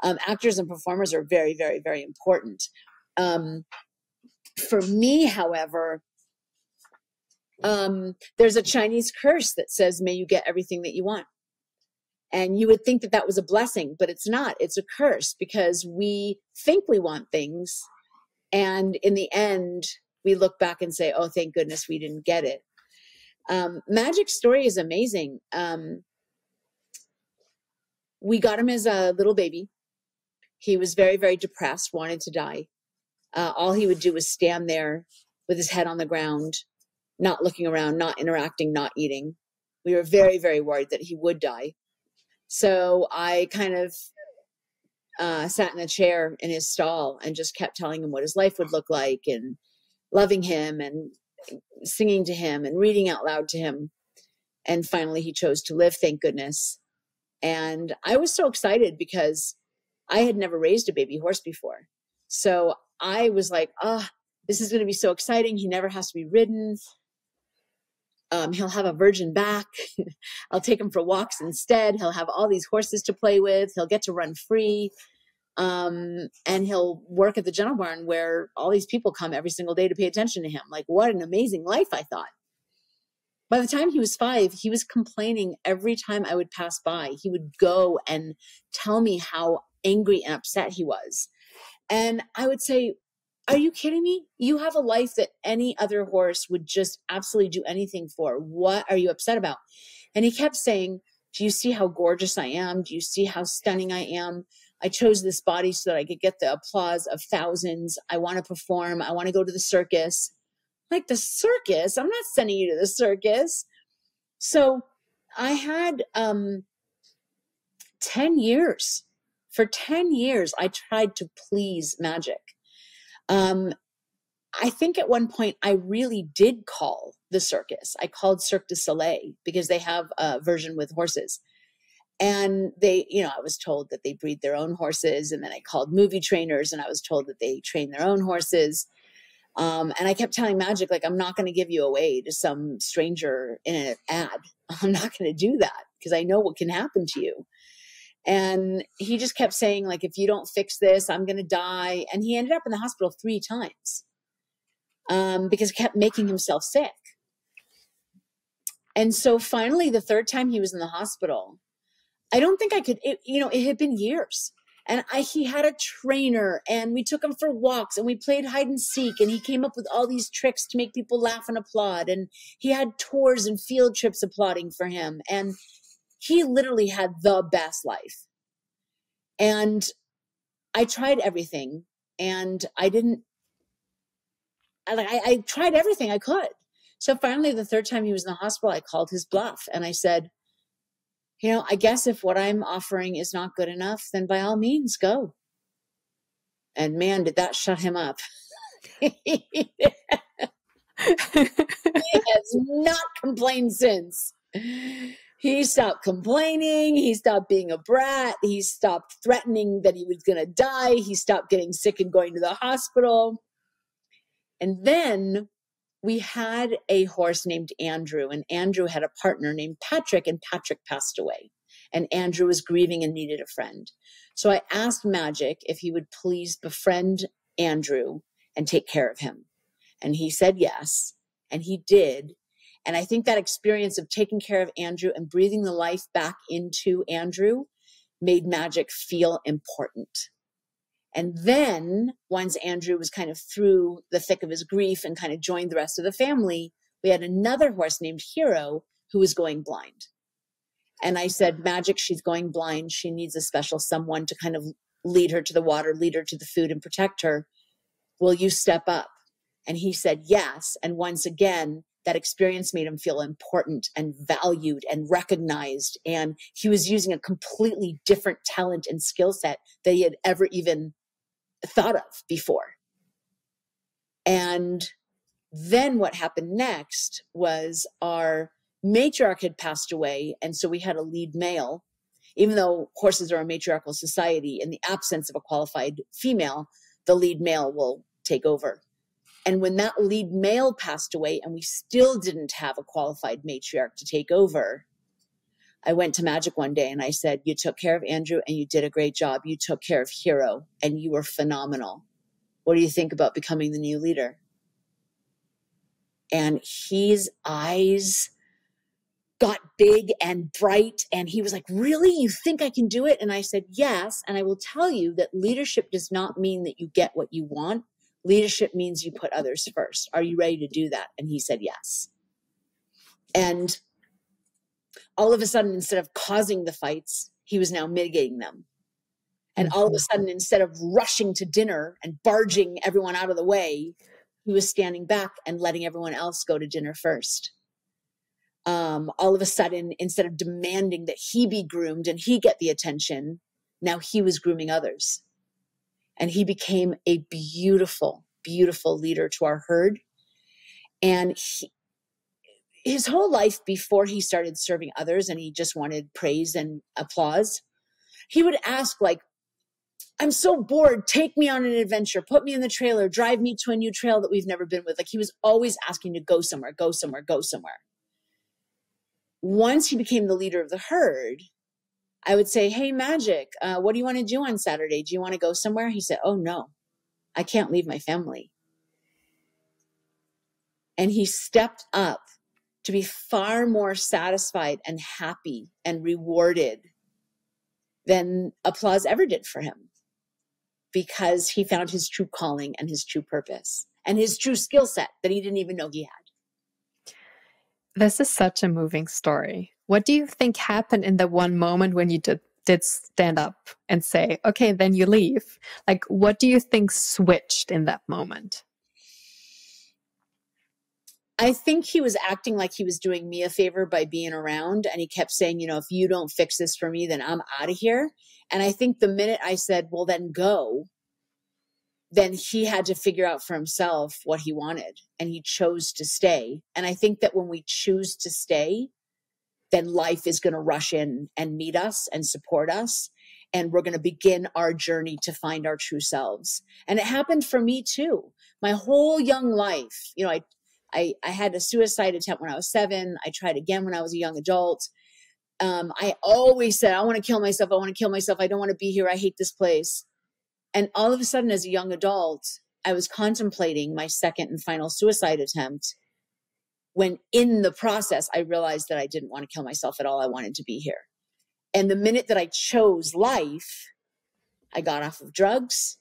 actors and performers are very, very, very important. For me, however, there's a Chinese curse that says, may you get everything that you want. And you would think that that was a blessing, but it's not. It's a curse, because we think we want things, and in the end, we look back and say, oh, thank goodness we didn't get it. Magic's story is amazing. We got him as a little baby. He was very, very depressed, wanted to die. All he would do was stand there with his head on the ground, not looking around, not interacting, not eating. We were very, very worried that he would die. So I kind of sat in a chair in his stall and just kept telling him what his life would look like, and loving him and singing to him and reading out loud to him. And finally he chose to live, thank goodness. And I was so excited because I had never raised a baby horse before. So I was like, this is going to be so exciting. He never has to be ridden. He'll have a virgin back. I'll take him for walks instead. He'll have all these horses to play with. He'll get to run free. And he'll work at the Gentle Barn where all these people come every single day to pay attention to him. Like, what an amazing life, I thought. By the time he was 5, he was complaining every time I would pass by. He would go and tell me how angry and upset he was. And I would say, are you kidding me? You have a life that any other horse would just absolutely do anything for. What are you upset about? And he kept saying, do you see how gorgeous I am? Do you see how stunning I am? I chose this body so that I could get the applause of thousands. I want to perform. I want to go to the circus. Like, the circus? I'm not sending you to the circus. So I had 10 years. For 10 years, I tried to please Magic. I think at one point I really did call the circus. I called Cirque du Soleil because they have a version with horses. And they, I was told that they breed their own horses. And then I called movie trainers and I was told that they train their own horses. And I kept telling Magic, like, I'm not going to give you away to some stranger in an ad. I'm not going to do that because I know what can happen to you. And he just kept saying, like, if you don't fix this, I'm going to die. And he ended up in the hospital 3 times because he kept making himself sick. And so finally, the 3rd time he was in the hospital, I don't think I could, it had been years. And he had a trainer and we took him for walks and we played hide and seek. And he came up with all these tricks to make people laugh and applaud. And he had tours and field trips applauding for him. And he literally had the best life. And I tried everything and I tried everything I could. So finally, the 3rd time he was in the hospital, I called his bluff and I said, I guess if what I'm offering is not good enough, then by all means, go. And man, did that shut him up. He has not complained since. He stopped complaining. He stopped being a brat. He stopped threatening that he was going to die. He stopped getting sick and going to the hospital. And then we had a horse named Andrew, and Andrew had a partner named Patrick, and Patrick passed away. And Andrew was grieving and needed a friend. So I asked Magic if he would please befriend Andrew and take care of him. And he said yes, and he did. And I think that experience of taking care of Andrew and breathing the life back into Andrew made Magic feel important. And then once Andrew was kind of through the thick of his grief and kind of joined the rest of the family, we had another horse named Hero who was going blind. And I said, Magic, she's going blind. She needs a special someone to kind of lead her to the water, lead her to the food and protect her. Will you step up? And he said, yes. And once again, that experience made him feel important and valued and recognized. And he was using a completely different talent and skill set that he had ever even thought of before. And then what happened next was our matriarch had passed away. And so we had a lead male. Even though horses are a matriarchal society, in the absence of a qualified female, the lead male will take over. And when that lead male passed away and we still didn't have a qualified matriarch to take over, I went to Magic one day and I said, you took care of Andrew and you did a great job. You took care of Hero and you were phenomenal. What do you think about becoming the new leader? And his eyes got big and bright and he was like, really? You think I can do it? And I said, yes. And I will tell you that leadership does not mean that you get what you want. Leadership means you put others first. Are you ready to do that? And he said, yes. And all of a sudden, instead of causing the fights, he was now mitigating them. And all of a sudden, instead of rushing to dinner and barging everyone out of the way, he was standing back and letting everyone else go to dinner first. All of a sudden, instead of demanding that he be groomed and he get the attention, now he was grooming others. And he became a beautiful, beautiful leader to our herd. And his whole life before he started serving others and he just wanted praise and applause, he would ask, like, I'm so bored. Take me on an adventure. Put me in the trailer. Drive me to a new trail that we've never been with. Like, he was always asking to go somewhere, go somewhere, go somewhere. once he became the leader of the herd, I would say, hey, Magic, what do you want to do on Saturday? Do you want to go somewhere? He said, oh, no, I can't leave my family. And he stepped up to be far more satisfied and happy and rewarded than applause ever did for him, because he found his true calling and his true purpose and his true skill set that he didn't even know he had. This is such a moving story. What do you think happened in the one moment when you did stand up and say, okay, then you leave? Like, what do you think switched in that moment? I think he was acting like he was doing me a favor by being around. And he kept saying, you know, if you don't fix this for me, then I'm out of here. And I think the minute I said, well, then go, then he had to figure out for himself what he wanted. And he chose to stay. And I think that when we choose to stay, then life is going to rush in and meet us and support us. And we're going to begin our journey to find our true selves. And it happened for me too. My whole young life, you know, I had a suicide attempt when I was 7. I tried again when I was a young adult. I always said, I want to kill myself. I want to kill myself. I don't want to be here. I hate this place. And all of a sudden, as a young adult, I was contemplating my second and final suicide attempt, when in the process, I realized that I didn't want to kill myself at all. I wanted to be here. And the minute that I chose life, I got off of drugs.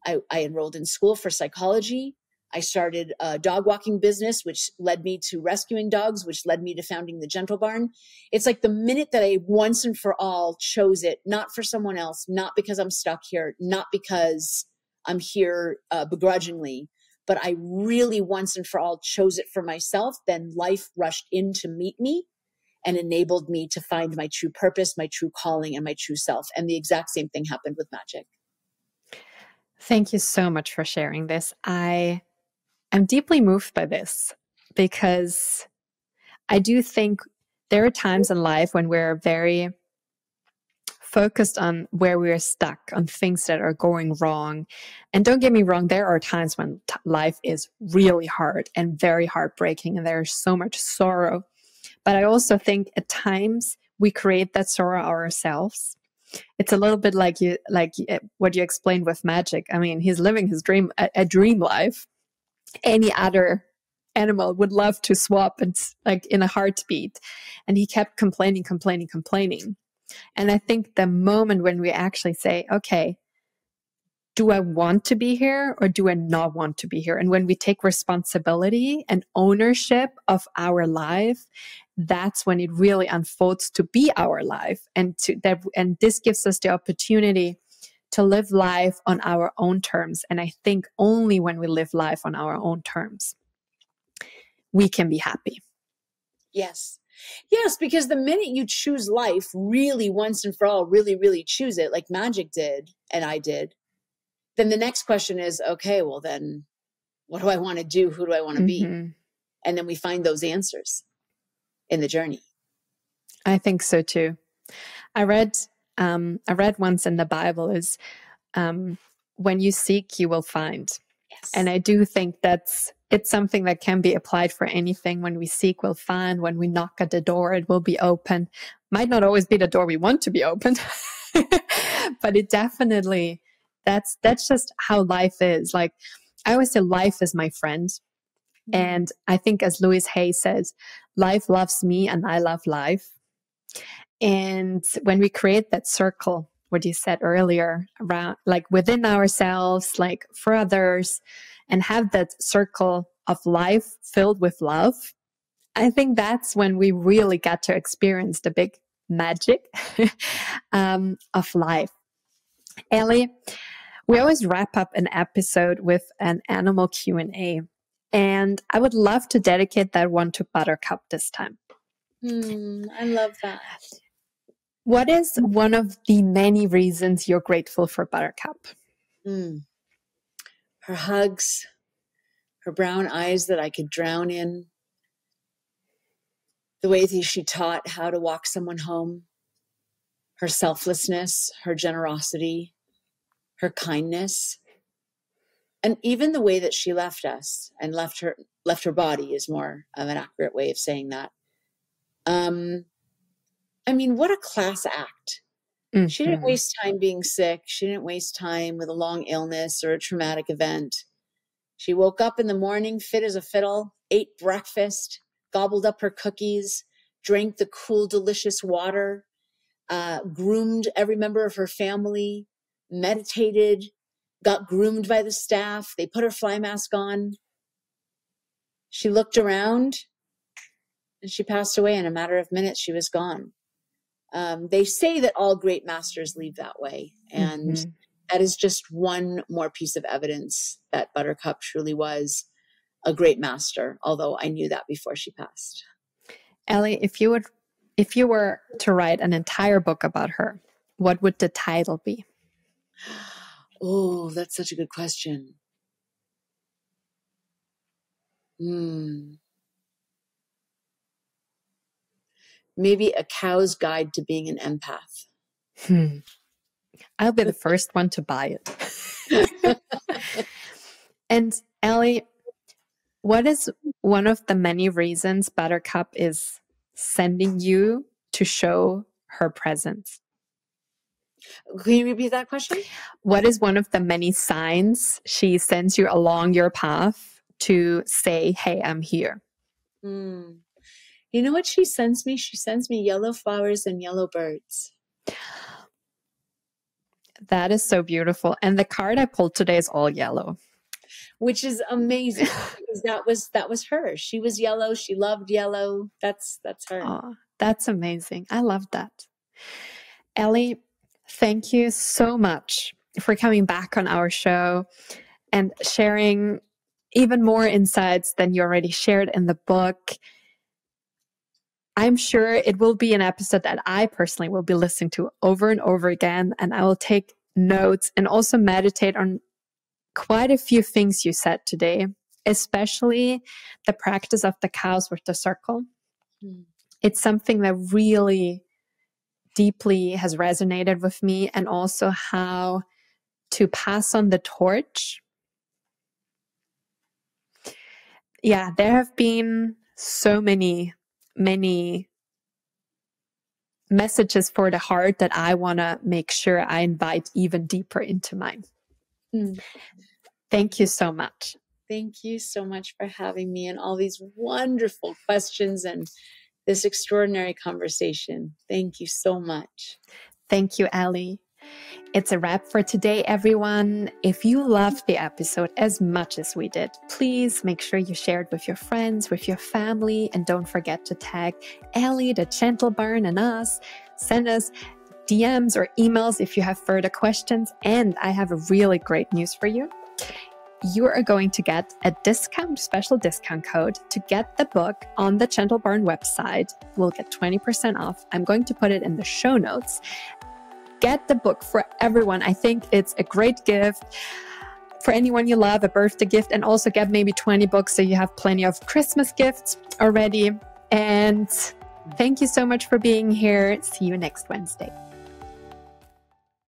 I enrolled in school for psychology. I started a dog walking business, which led me to rescuing dogs, which led me to founding the Gentle Barn. It's like the minute that I once and for all chose it, not for someone else, not because I'm stuck here, not because I'm here begrudgingly, but I really once and for all chose it for myself, then life rushed in to meet me and enabled me to find my true purpose, my true calling, and my true self. And the exact same thing happened with Magic. Thank you so much for sharing this. I'm deeply moved by this, because I do think there are times in life when we're very focused on where we're stuck, on things that are going wrong. And don't get me wrong, there are times when life is really hard and very heartbreaking, and there's so much sorrow. But I also think at times we create that sorrow ourselves. It's a little bit like what you explained with Magic. I mean, he's living his dream, a dream life. Any other animal would love to swap, and like in a heartbeat. And he kept complaining. And I think the moment when we actually say, okay, do I want to be here or do I not want to be here? And when we take responsibility and ownership of our life, that's when it really unfolds to be our life. And this gives us the opportunity to live life on our own terms. And I think only when we live life on our own terms, we can be happy. Yes. Yes, because the minute you choose life really once and for all, really, really choose it, like Magic did and I did, then the next question is, okay, well then what do I want to do? Who do I want to be? And then we find those answers in the journey. I think so too. I read once in the Bible is, when you seek, you will find. Yes. And I do think it's something that can be applied for anything. When we seek, we'll find. When we knock at the door, it will be open. Might not always be the door we want to be opened, but it definitely, that's just how life is. Like I always say, life is my friend. And I think, as Louise Hay says, life loves me and I love life. And when we create that circle, what you said earlier, around like within ourselves, like for others, and have that circle of life filled with love, I think that's when we really get to experience the big magic of life. Ellie, we always wrap up an episode with an animal Q&A. And I would love to dedicate that one to Buttercup this time. I love that. What is one of the many reasons you're grateful for Buttercup? Her hugs, her brown eyes that I could drown in, the way that she taught how to walk someone home, her selflessness, her generosity, her kindness, and even the way that she left us and left her body is more of an accurate way of saying that. I mean, what a class act. She didn't Mm-hmm. waste time being sick. She didn't waste time with a long illness or a traumatic event. She woke up in the morning, fit as a fiddle, ate breakfast, gobbled up her cookies, drank the cool, delicious water, groomed every member of her family, meditated, got groomed by the staff. They put her fly mask on. She looked around and she passed away. In a matter of minutes, she was gone. They say that all great masters leave that way. And Mm-hmm. that is just one more piece of evidence that Buttercup truly was a great master, although I knew that before she passed. Ellie, if you were to write an entire book about her, what would the title be? Oh, that's such a good question. Maybe A Cow's Guide to Being an Empath. I'll be the first one to buy it. And Ellie, what is one of the many reasons Buttercup is sending you to show her presence? Can you repeat that question? What is one of the many signs she sends you along your path to say, hey, I'm here? You know what she sends me? She sends me yellow flowers and yellow birds. That is so beautiful. And the card I pulled today is all yellow. Which is amazing because that was her. She was yellow. She loved yellow. That's her. Oh, that's amazing. I love that. Ellie, thank you so much for coming back on our show and sharing even more insights than you already shared in the book. I'm sure it will be an episode that I personally will be listening to over and over again, and I will take notes and also meditate on quite a few things you said today, especially the practice of the cows with the circle. It's something that really deeply has resonated with me, and also how to pass on the torch. Yeah, there have been so many messages for the heart that I want to make sure I invite even deeper into mine. Thank you so much. Thank you so much for having me and all these wonderful questions and this extraordinary conversation. Thank you so much. Thank you, Ellie. It's a wrap for today, everyone. If you loved the episode as much as we did, please make sure you share it with your friends, with your family, and don't forget to tag Ellie, the Gentle Barn, and us. Send us DMs or emails if you have further questions. And I have a really great news for you. You are going to get a special discount code to get the book on the Gentle Barn website. We'll get 20% off. I'm going to put it in the show notes. Get the book for everyone. I think it's a great gift for anyone you love, a birthday gift, and also get maybe 20 books so you have plenty of Christmas gifts already. And thank you so much for being here. See you next Wednesday.